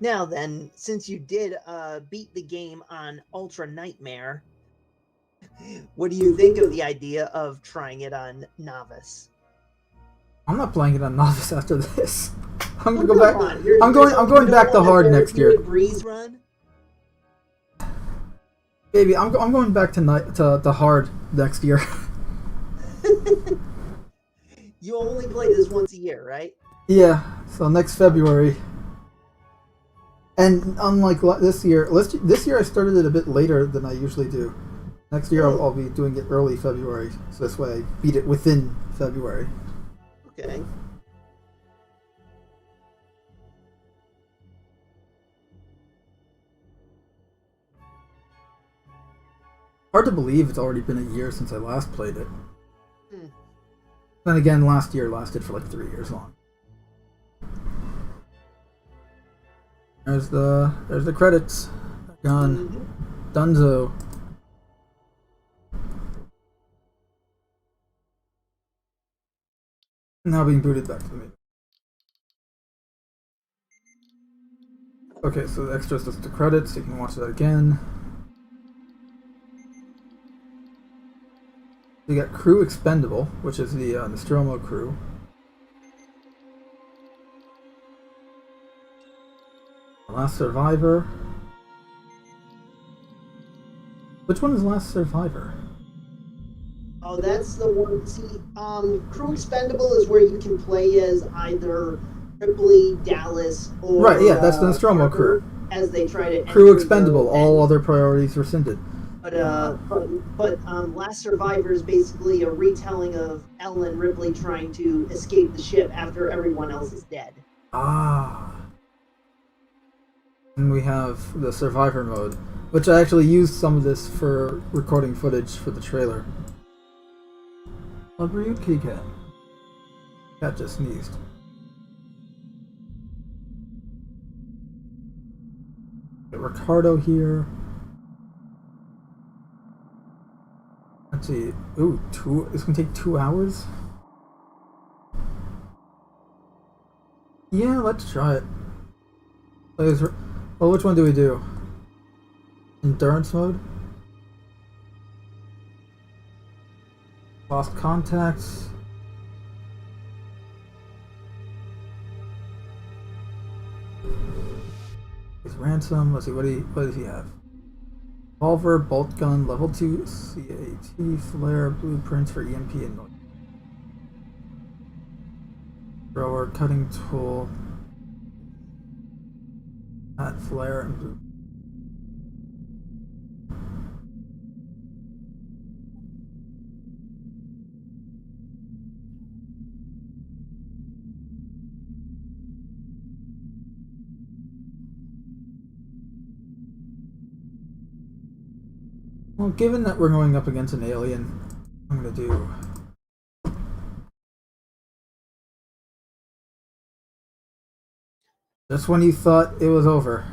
S5: Now then, since you did beat the game on Ultra Nightmare, what do you think of the idea of trying it on Novice?
S1: I'm not playing it on Novice after this. I'm gonna go back. I'm going back to hard next year.
S5: Breeze run?
S1: Baby, I'm going back to hard next year.
S5: You only play this once a year, right?
S1: Yeah, so next February. And unlike this year I started it a bit later than I usually do. Next year I'll be doing it early February, so this way I beat it within February.
S5: Okay.
S1: Hard to believe it's already been a year since I last played it. Then again, last year lasted for like 3 years long. There's the credits. Gone. Dunzo. Now being booted back to me. Okay, so the extras is the credits. You can watch that again. You got Crew Expendable, which is the Nostromo crew. Last Survivor. Which one is Last Survivor?
S5: Oh, that's the one. See, Crew Expendable is where you can play as either Ripley, Dallas, or
S1: right. Yeah, that's the Nostromo crew.
S5: As they try to
S1: Crew Expendable. All other priorities rescinded.
S5: But Last Survivor is basically a retelling of Ellen Ripley trying to escape the ship after everyone else is dead.
S1: Ah. And we have the Survivor mode, which I actually used some of this for recording footage for the trailer. What were you, kitty cat? Cat just sneezed. Got Ricardo here. Let's see. Ooh, it's gonna take 2 hours? Yeah, let's try it. Well, which one do we do? Endurance mode? Lost contacts? His ransom. Let's see, what does he have? Revolver, bolt gun, level 2 CAT, flare, blueprints for EMP and noise. Thrower, cutting tool, hat flare, and boot. Well, given that we're going up against an alien, I'm gonna do just when you thought it was over.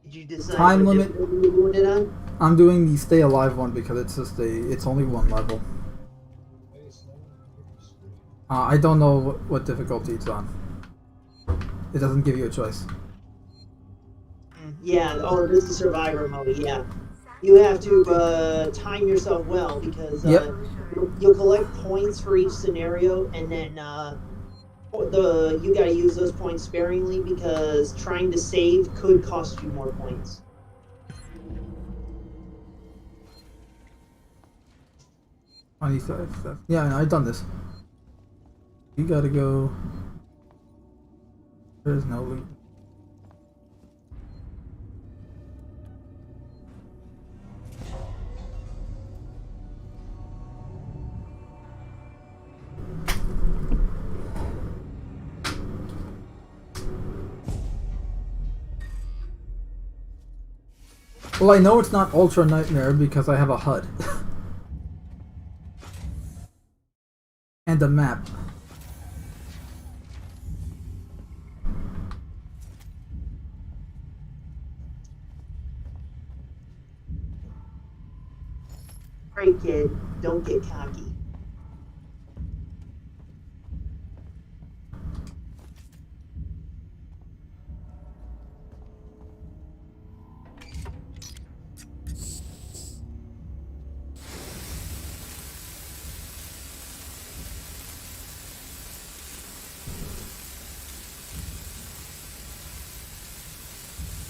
S5: Did you decide
S1: Time
S5: what
S1: limit?
S5: difficulty you're doing it on?
S1: I'm doing the stay alive one because it's only one level. I don't know what difficulty it's on. It doesn't give you a choice.
S5: Yeah, oh, this is survivor mode, yeah. You have to time yourself well because
S1: Yep.
S5: you'll collect points for each scenario, and then you gotta use those points sparingly because trying to save could cost you more points.
S1: Yeah, I've done this. You gotta go. There's no loot. Well, I know it's not Ultra Nightmare because I have a HUD. And a map.
S5: Great kid, don't get cocky.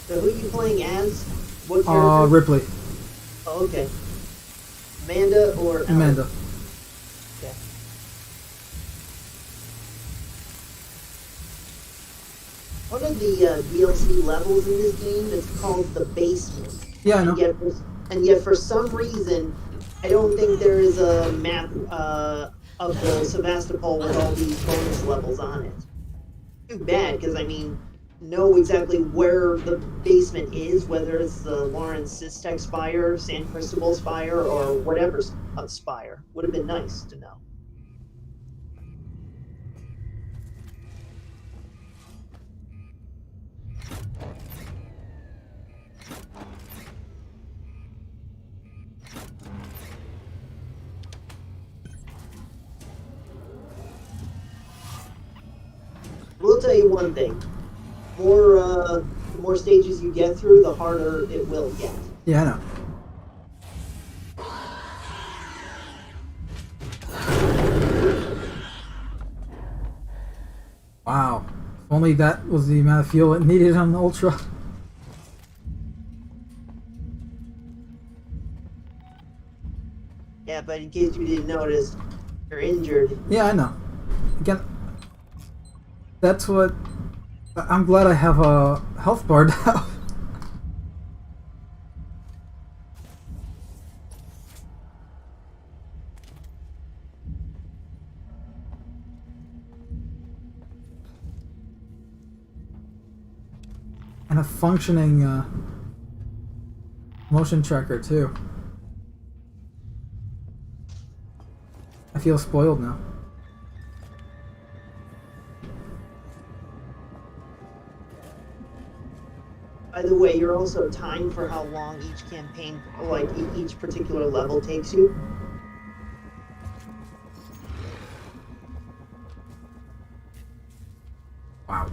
S5: So who are you playing as? What character?
S1: Ripley.
S5: Oh, okay. Amanda or Ellen?
S1: Amanda.
S5: Okay. One of the DLC levels in this game is called the basement.
S1: Yeah, I know.
S5: And yet for some reason, I don't think there is a map of the Sevastopol with all these bonus levels on it. Too bad, because I mean, know exactly where the basement is, whether it's the Lawrence Sistek Spire, San Cristobal Spire, or whatever spire. Would have been nice to know. We'll tell you one thing. The more stages you get through, the harder it will get.
S1: Yeah, I know. Wow. If only that was the amount of fuel it needed on the Ultra.
S5: Yeah, but in case you didn't notice, you're injured.
S1: Yeah, I know. Again, that's what... I'm glad I have a health bar now. And a functioning motion tracker too. I feel spoiled now.
S5: By the way, you're also timed for how long each campaign, like each particular level takes you.
S1: Wow.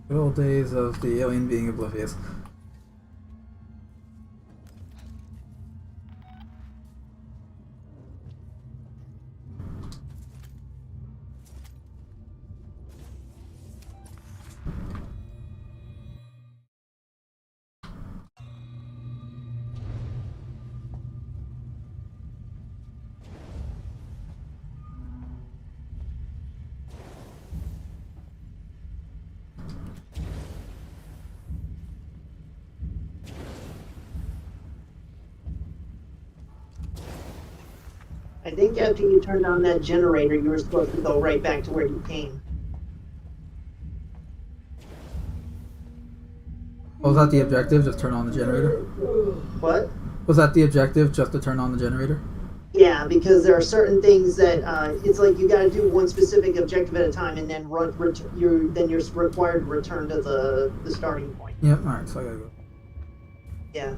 S1: Good old days of the alien being oblivious.
S5: I think after you turned on that generator, you were supposed to go right back to where you came.
S1: Was that the objective? Just turn on the generator?
S5: What?
S1: Was that the objective? Just to turn on the generator?
S5: Yeah, because there are certain things that it's like you got to do one specific objective at a time, and then you're required to return to the starting point.
S1: Yep. All right. So I gotta go.
S5: Yeah.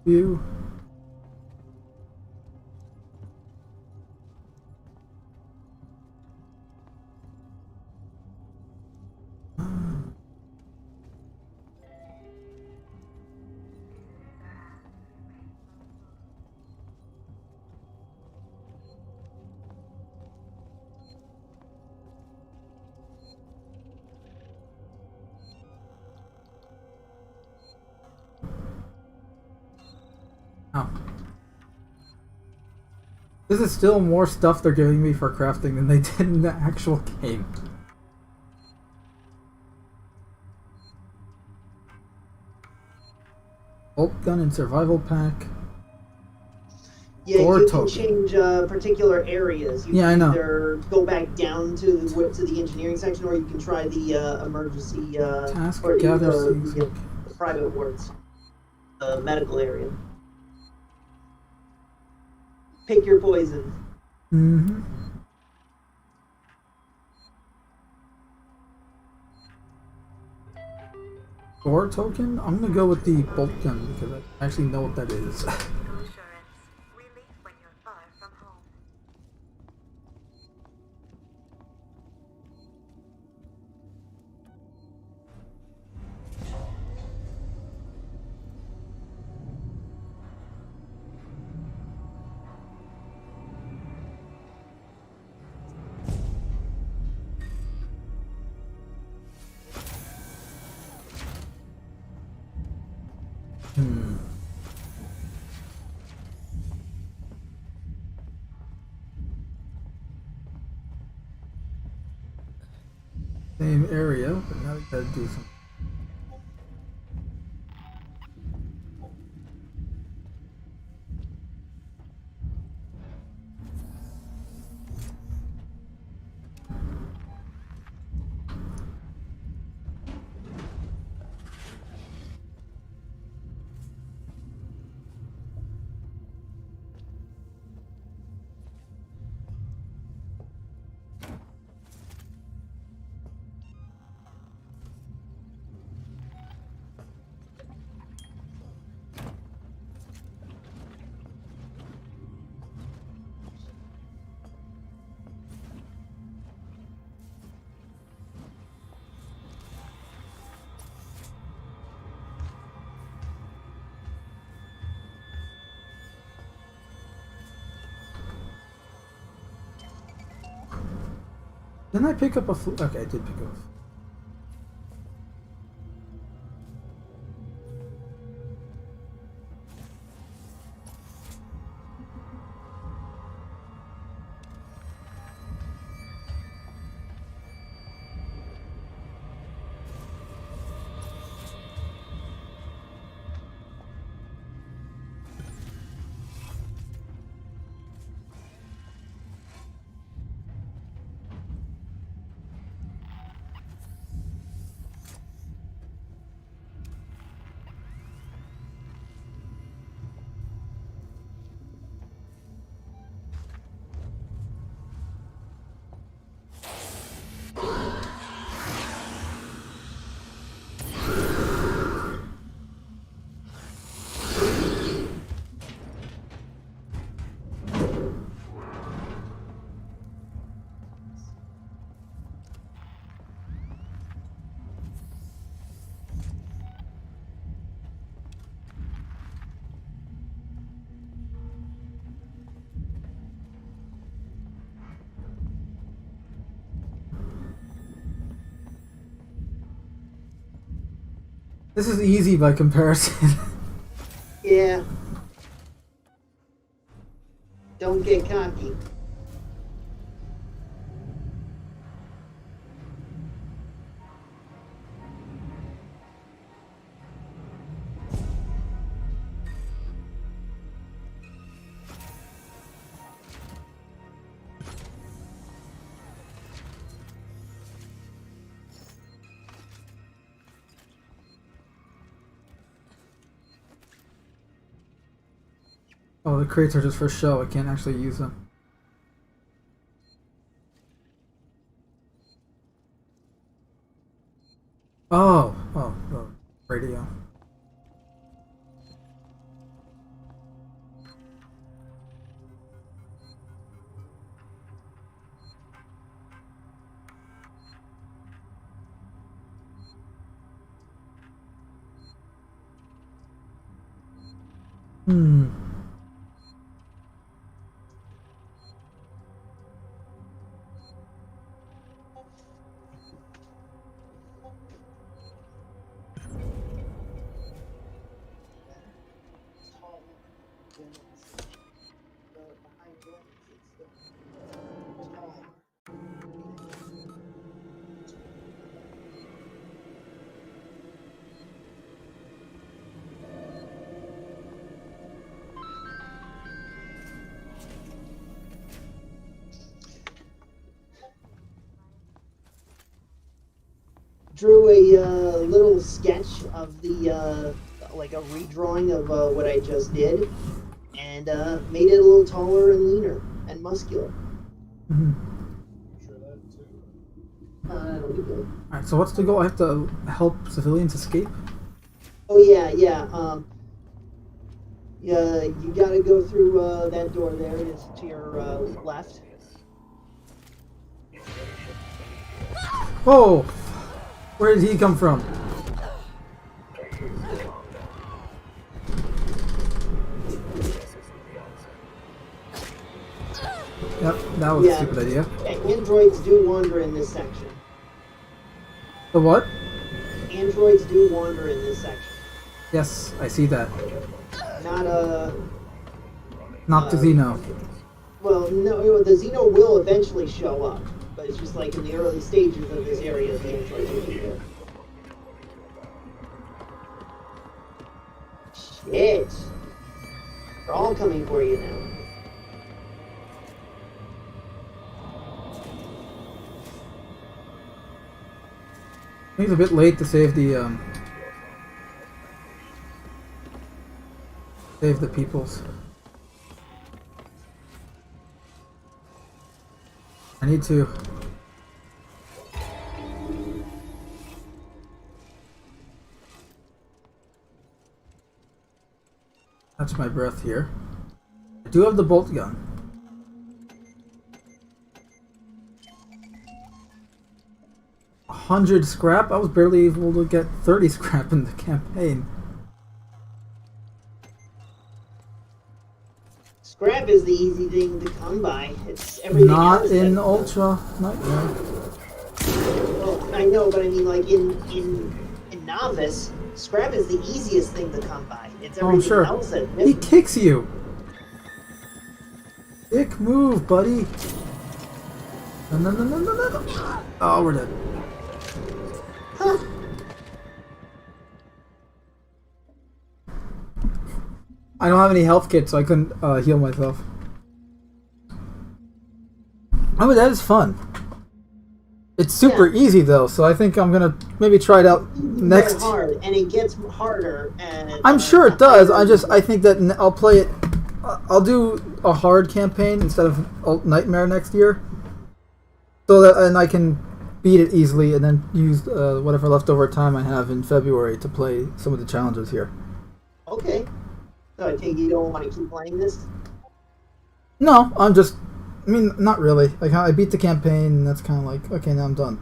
S1: You. Oh. This is still more stuff they're giving me for crafting than they did in the actual game. Bolt gun and survival pack.
S5: Yeah,
S1: Or
S5: you
S1: token.
S5: can change particular areas. You
S1: Yeah, I
S5: can
S1: know.
S5: either go back down to the engineering section, or you can try the emergency
S1: Task
S5: or
S1: gather
S5: the,
S1: seeds.
S5: the private wards, the medical area. Pick your poison.
S1: Mm-hmm. Or token? I'm gonna go with the bolt gun because I actually know what that is.
S4: Assurance. Relief when you're far from home.
S1: Hmm. Same area, but now we gotta do something. Didn't I pick up a okay, I did pick up a This is easy by comparison.
S5: Yeah. Don't get cocky.
S1: Oh, the crates are just for show. I can't actually use them. Oh, radio. Hmm.
S5: Drew a little sketch of the like a redrawing of what I just did, and made it a little taller and leaner and muscular.
S1: Mm-hmm.
S5: That'll be good.
S1: Alright, so what's the goal? I have to help civilians escape?
S5: Oh yeah. Yeah, you gotta go through that door there. It's to your left.
S1: Oh! Where did he come from? Yep, that was a stupid idea.
S5: Androids do wander in this section.
S1: The what?
S5: Androids do wander in this section.
S1: Yes, I see that.
S5: Not
S1: the Xeno.
S5: Well, no, the Xeno will eventually show up, but it's just like in the early stages of this area, the androids will be there. Shit! They're all coming for you now.
S1: I think it's a bit late to save the peoples. I need to catch my breath here. I do have the bolt gun. 100 scrap? I was barely able to get 30 scrap in the campaign.
S5: Scrap is the easy thing to come by. It's everything
S1: Not
S5: else
S1: in
S5: that-
S1: Ultra Nightmare.
S5: I know, but I mean, like in novice, scrap is the easiest thing to come by. It's
S1: Oh,
S5: everything
S1: sure.
S5: else that
S1: He kicks you. Dick move, buddy. No. Oh, we're dead.
S5: Huh.
S1: I don't have any health kits, so I couldn't heal myself. Oh, but that is fun. It's super easy though, so I think I'm gonna maybe try it out next.
S5: Hard, and it gets harder. And
S1: I'm sure it does. I think that I'll play it. I'll do a hard campaign instead of Nightmare next year, so that and I can beat it easily, and then use whatever leftover time I have in February to play some of the challenges here.
S5: Okay. So I take you don't want to keep playing this?
S1: No, I mean, not really. Like, I beat the campaign, and that's kind of like, okay, now I'm done.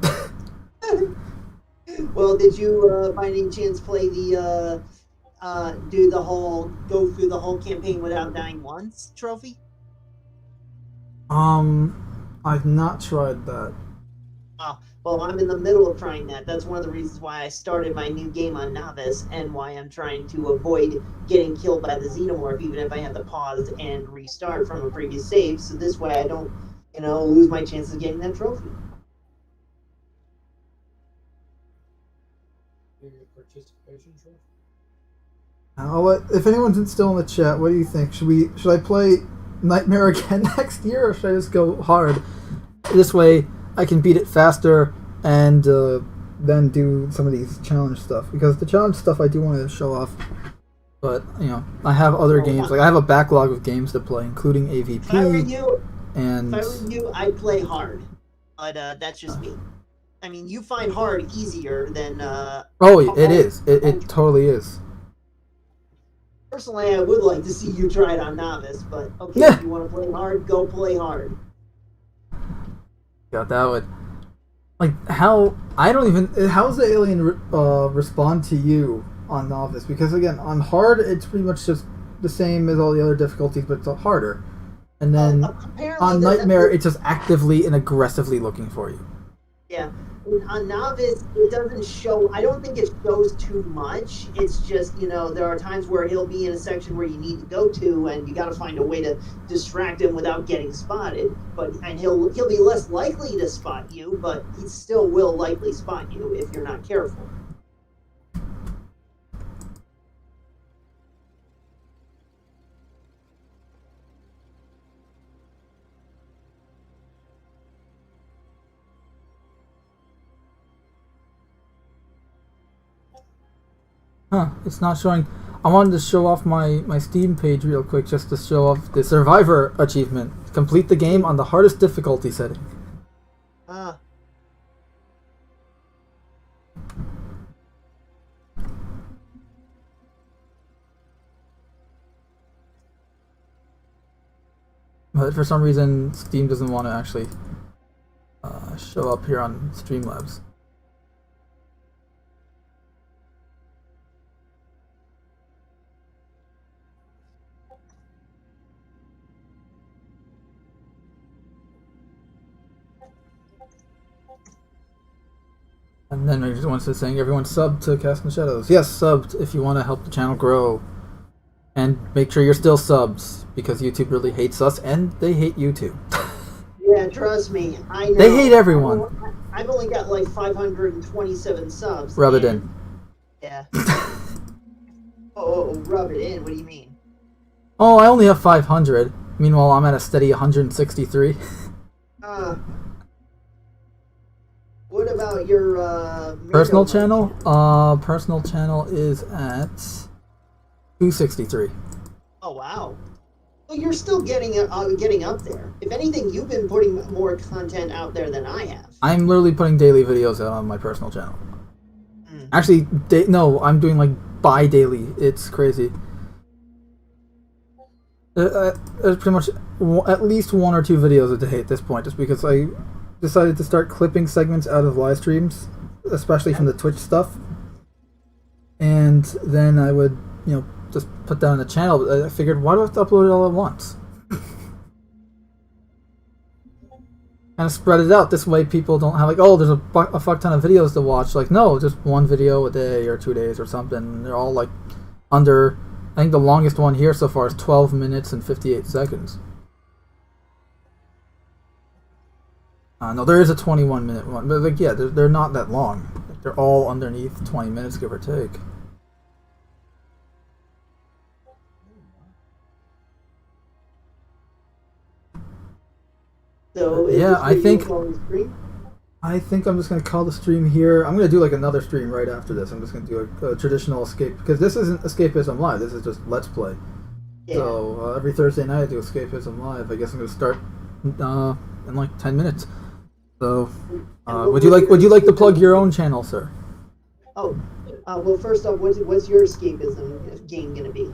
S5: Well, did you by any chance play the go through the whole campaign without dying once trophy?
S1: I've not tried that.
S5: Oh, well, I'm in the middle of trying that. That's one of the reasons why I started my new game on Novice, and why I'm trying to avoid getting killed by the Xenomorph, even if I have to pause and restart from a previous save, so this way I don't, lose my chances of getting that trophy.
S7: Participation trophy?
S1: If anyone's still in the chat, what do you think? Should I play Nightmare again next year, or should I just go hard? This way, I can beat it faster and then do some of these challenge stuff. Because the challenge stuff I do want to show off. But, I have other games. Like, I have a backlog of games to play, including AVP.
S5: If I were you,
S1: and
S5: I'd play hard. But that's just me. I mean, you find hard easier than...
S1: it is. It totally is.
S5: Personally, I would like to see you try it on Novice, but okay, if you want to play hard, go play hard.
S1: God, that would... Like, how's the alien respond to you on Novice? Because, again, on hard, it's pretty much just the same as all the other difficulties, but it's harder. And then on Nightmare, it's just actively and aggressively looking for you.
S5: Yeah. On Novice, it doesn't show... I don't think it shows too much. It's just, there are times where he'll be in a section where you need to go to, and you got to find a way to distract him without getting spotted. And he'll be less likely to spot you, but he still will likely spot you if you're not careful.
S1: Huh, it's not showing. I wanted to show off my Steam page real quick, just to show off the Survivor achievement. Complete the game on the hardest difficulty setting. But for some reason, Steam doesn't want to actually show up here on Streamlabs. And then I just want to saying, everyone sub to Cast in the Shadows. Yes, subbed if you want to help the channel grow. And make sure you're still subs, because YouTube really hates us, and they hate you too.
S5: Yeah, trust me, I know.
S1: They hate everyone.
S5: I've only got like 527 subs.
S1: Rub it in.
S5: Yeah. Rub it in, what do you mean?
S1: Oh, I only have 500. Meanwhile, I'm at a steady 163.
S5: What about your
S1: personal channel? Personal channel is at 263.
S5: Oh wow! Well, you're still getting up there. If anything, you've been putting more content out there than I have.
S1: I'm literally putting daily videos out on my personal channel. Actually, no, I'm doing like bi-daily. It's crazy. There's pretty much at least 1 or 2 videos a day at this point, just because I decided to start clipping segments out of live streams, especially from the Twitch stuff. And then I would, just put that on the channel. But I figured, why do I have to upload it all at once? Kind kind of spread it out. This way people don't have like, oh, there's a fuck ton of videos to watch. Like, no, just one video a day or 2 days or something. They're all like under, I think the longest one here so far is 12 minutes and 58 seconds. No, there is a 21-minute one, but like, yeah, they're not that long. They're all underneath 20 minutes, give or take.
S5: So
S1: yeah, I think I'm just gonna call the stream here. I'm gonna do like another stream right after this. I'm just gonna do a traditional escape because this isn't Escapism Live. This is just Let's Play. Yeah. So every Thursday night I do Escapism Live. I guess I'm gonna start in like 10 minutes. So would you like to plug your own channel, sir?
S5: Oh, well, first off, what's your escapism game gonna be?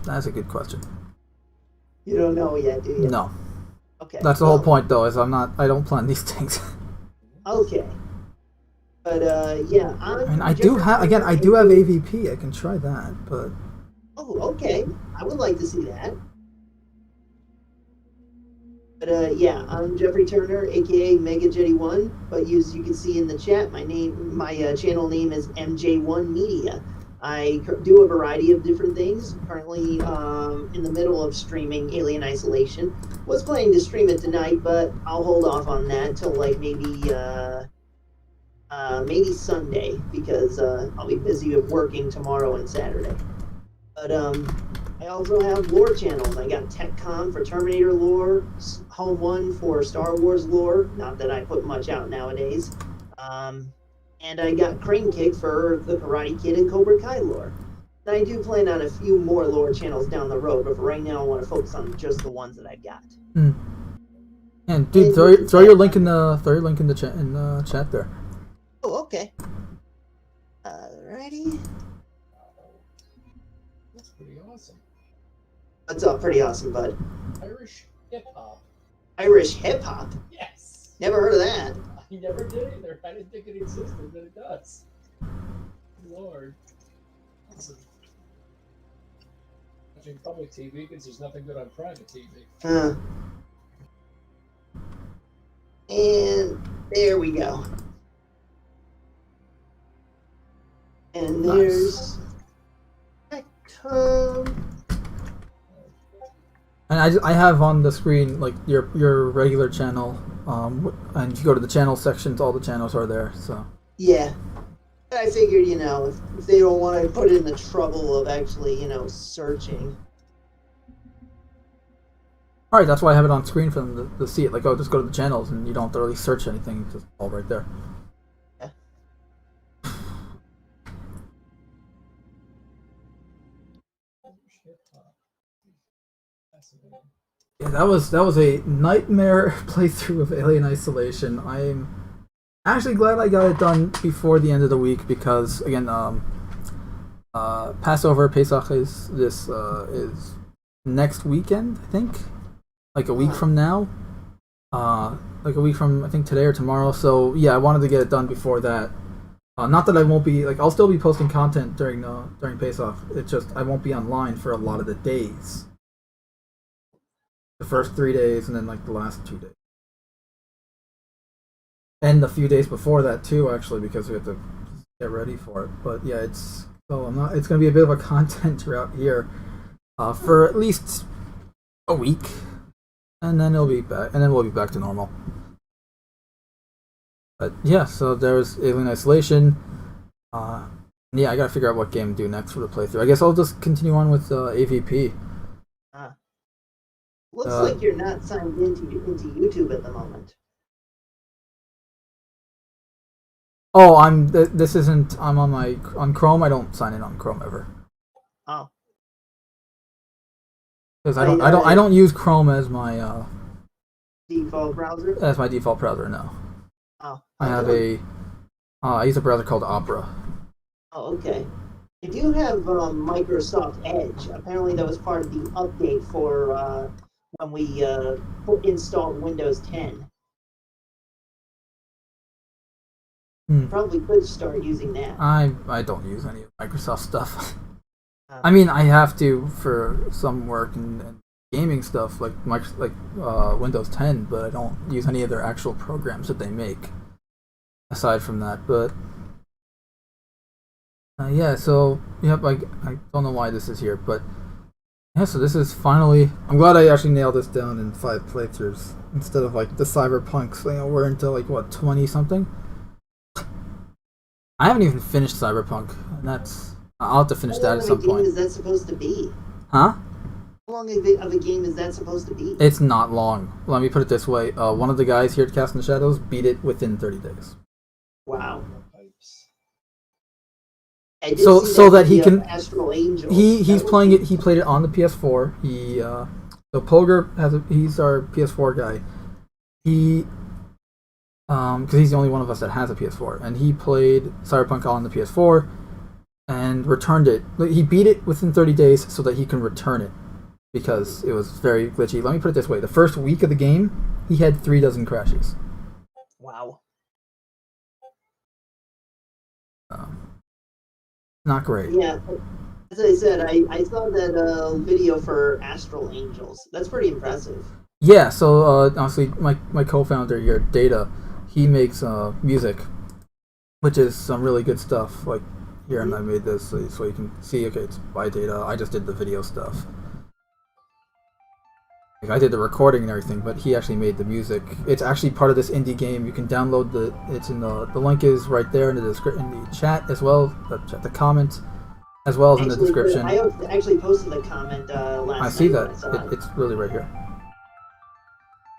S1: That's a good question.
S5: You don't know yet, do you?
S1: No.
S5: Okay.
S1: That's the whole point, though, is I don't plan these things.
S5: Okay. But yeah,
S1: I do have AVP. I can try that, but.
S5: Oh, okay. I would like to see that. But yeah, I'm Jeffrey Turner, aka MegaJetty1. But as you can see in the chat, my channel name is MJ1 Media. I do a variety of different things. Currently in the middle of streaming Alien Isolation. Was planning to stream it tonight, but I'll hold off on that till like maybe Sunday because I'll be busy with working tomorrow and Saturday. But I also have lore channels. I got TechCon for Terminator lore, Home One for Star Wars lore. Not that I put much out nowadays. And I got Crane Kick for the Karate Kid and Cobra Kai lore. And I do plan on a few more lore channels down the road, but for right now I want to focus on just the ones that I've got.
S1: And dude, throw your link in the chat there.
S5: Oh, okay. Alrighty.
S7: That's pretty awesome.
S5: What's up? Pretty awesome, bud.
S7: Irish hip hop.
S5: Irish hip hop?
S7: Yes.
S5: Never heard of that.
S7: I never did either. I didn't think it existed, but it does. Lord. Awesome. Watching public TV because there's nothing good on private TV.
S5: And there we go. And there's
S1: And I have on the screen like your regular channel, and if you go to the channel sections, all the channels are there. So
S5: yeah, I figured if they don't want to put in the trouble of actually searching.
S1: All right, that's why I have it on screen for them to see it. Like, oh, just go to the channels, and you don't have to really search anything; it's just all right there.
S5: Yeah.
S1: Yeah, that was a nightmare playthrough of Alien Isolation. I'm actually glad I got it done before the end of the week because again, Passover Pesach is next weekend, I think, like a week from now, like a week from I think today or tomorrow. So yeah, I wanted to get it done before that. Not that I won't be I'll still be posting content during Pesach. It's just I won't be online for a lot of the days. The first 3 days and then like the last 2 days. And a few days before that too, actually, because we have to get ready for it. But yeah, it's gonna be a bit of a content drought here for at least a week. And then it'll be back and then we'll be back to normal. But yeah, so there's Alien Isolation. Yeah, I gotta figure out what game to do next for the playthrough. I guess I'll just continue on with AVP.
S5: Looks like you're not signed into YouTube at the moment.
S1: Oh, I'm on Chrome. I don't sign in on Chrome ever.
S5: Oh.
S1: Because I don't use Chrome as my
S5: default browser.
S1: As my default browser, no.
S5: Oh.
S1: I have I use a browser called Opera.
S5: Oh, okay. I do have Microsoft Edge. Apparently, that was part of the update for when we installed Windows 10. Probably could start using that.
S1: I don't use any of Microsoft stuff. I mean, I have to for some work and gaming stuff like Windows 10, but I don't use any of their actual programs that they make. Aside from that, but yeah. So yep, I don't know why this is here, but yeah. So this is finally. I'm glad I actually nailed this down in 5 playthroughs instead of like the Cyberpunks. We're into like what 20 something. I haven't even finished Cyberpunk, and that's I'll have to finish that at some point. How long
S5: of a game is that supposed to be?
S1: Huh?
S5: How long of a game is that supposed to be?
S1: It's not long. Let me put it this way. One of the guys here at Cast in the Shadows beat it within 30 days.
S5: Wow.
S1: So that he can
S5: Astral Angel.
S1: He's playing it. He played it on the PS4. So Polgar he's our PS4 guy. He because he's the only one of us that has a PS4, and he played Cyberpunk on the PS4 and returned it. He beat it within 30 days so that he can return it because it was very glitchy. Let me put it this way: the first week of the game, he had 36 crashes.
S5: Wow.
S1: Not great.
S5: Yeah, as I said, I saw that video for Astral Angels. That's pretty impressive.
S1: Yeah, so honestly, my co-founder here, Data, he makes music, which is some really good stuff. Like here, and I made this so you can see. Okay, it's by Data. I just did the video stuff. Like I did the recording and everything, but he actually made the music. It's actually part of this indie game. You can download it's in the link is right there in the chat as well. The comment as well as in the description.
S5: I actually posted the comment last night.
S1: I see that. It's really right here.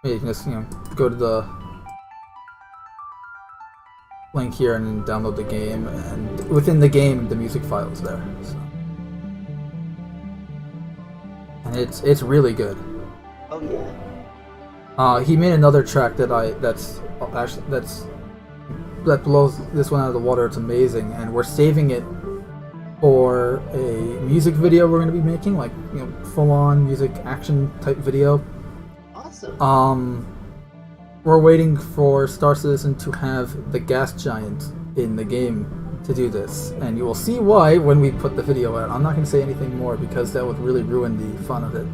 S1: You can just go to the link here and then download the game, and within the game the music file is there. So. And it's really good.
S5: Oh yeah.
S1: He made another track that blows this one out of the water. It's amazing, and we're saving it for a music video we're going to be making, like full-on music action type video.
S5: Awesome.
S1: We're waiting for Star Citizen to have the gas giant in the game to do this, and you will see why when we put the video out. I'm not going to say anything more because that would really ruin the fun of it.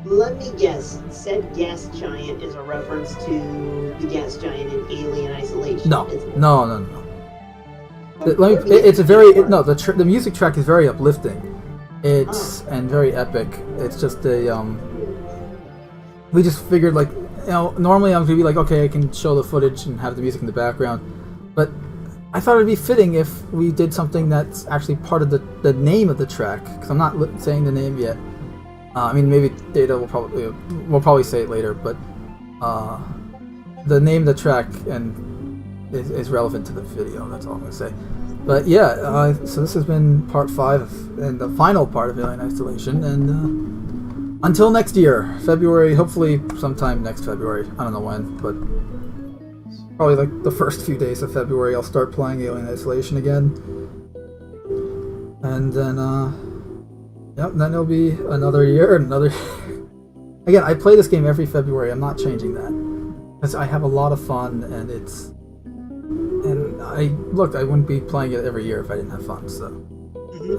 S5: Let me guess, said gas giant is a reference to the gas giant in Alien Isolation.
S1: No. It's a very the music track is very uplifting. It's and very epic. It's just we just figured normally I'm gonna be like, okay, I can show the footage and have the music in the background, but I thought it'd be fitting if we did something that's actually part of the name of the track, because I'm not saying the name yet. I mean, maybe Data will probably say it later, but the name of the track is relevant to the video. That's all I'm gonna say. But yeah, so this has been part 5 and the final part of Alien Isolation, and until next year, February, hopefully sometime next February. I don't know when, but probably like the first few days of February, I'll start playing Alien Isolation again, and then yep, then it'll be another year, Again, I play this game every February. I'm not changing that because I have a lot of fun, and I wouldn't be playing it every year if I didn't have fun. So,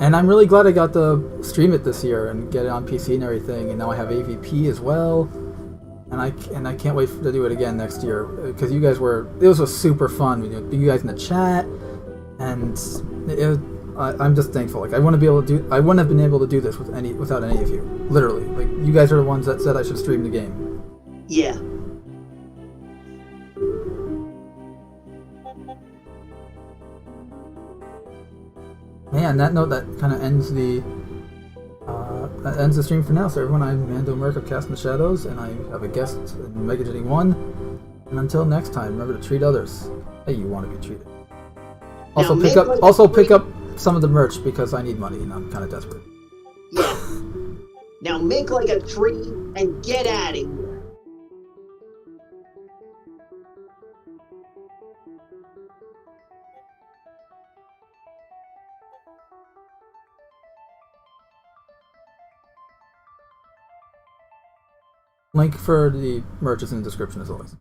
S1: and I'm really glad I got to stream it this year and get it on PC and everything. And now I have AVP as well, and I can't wait to do it again next year because it was super fun. You guys in the chat, and I'm just thankful. Like I wouldn't have been able to do this without any of you. Literally, like you guys are the ones that said I should stream the game.
S5: Yeah.
S1: Yeah, on that note, that kind of ends the stream for now. So everyone, I'm Mando Merc of Cast in the Shadows, and I have a guest in Mega Jenny 1. And until next time, remember to treat others how you want to be treated. Also pick up some of the merch because I need money and I'm kind of desperate.
S5: Yeah. Now make like a tree and get out of here.
S1: Link for the merch is in the description as always.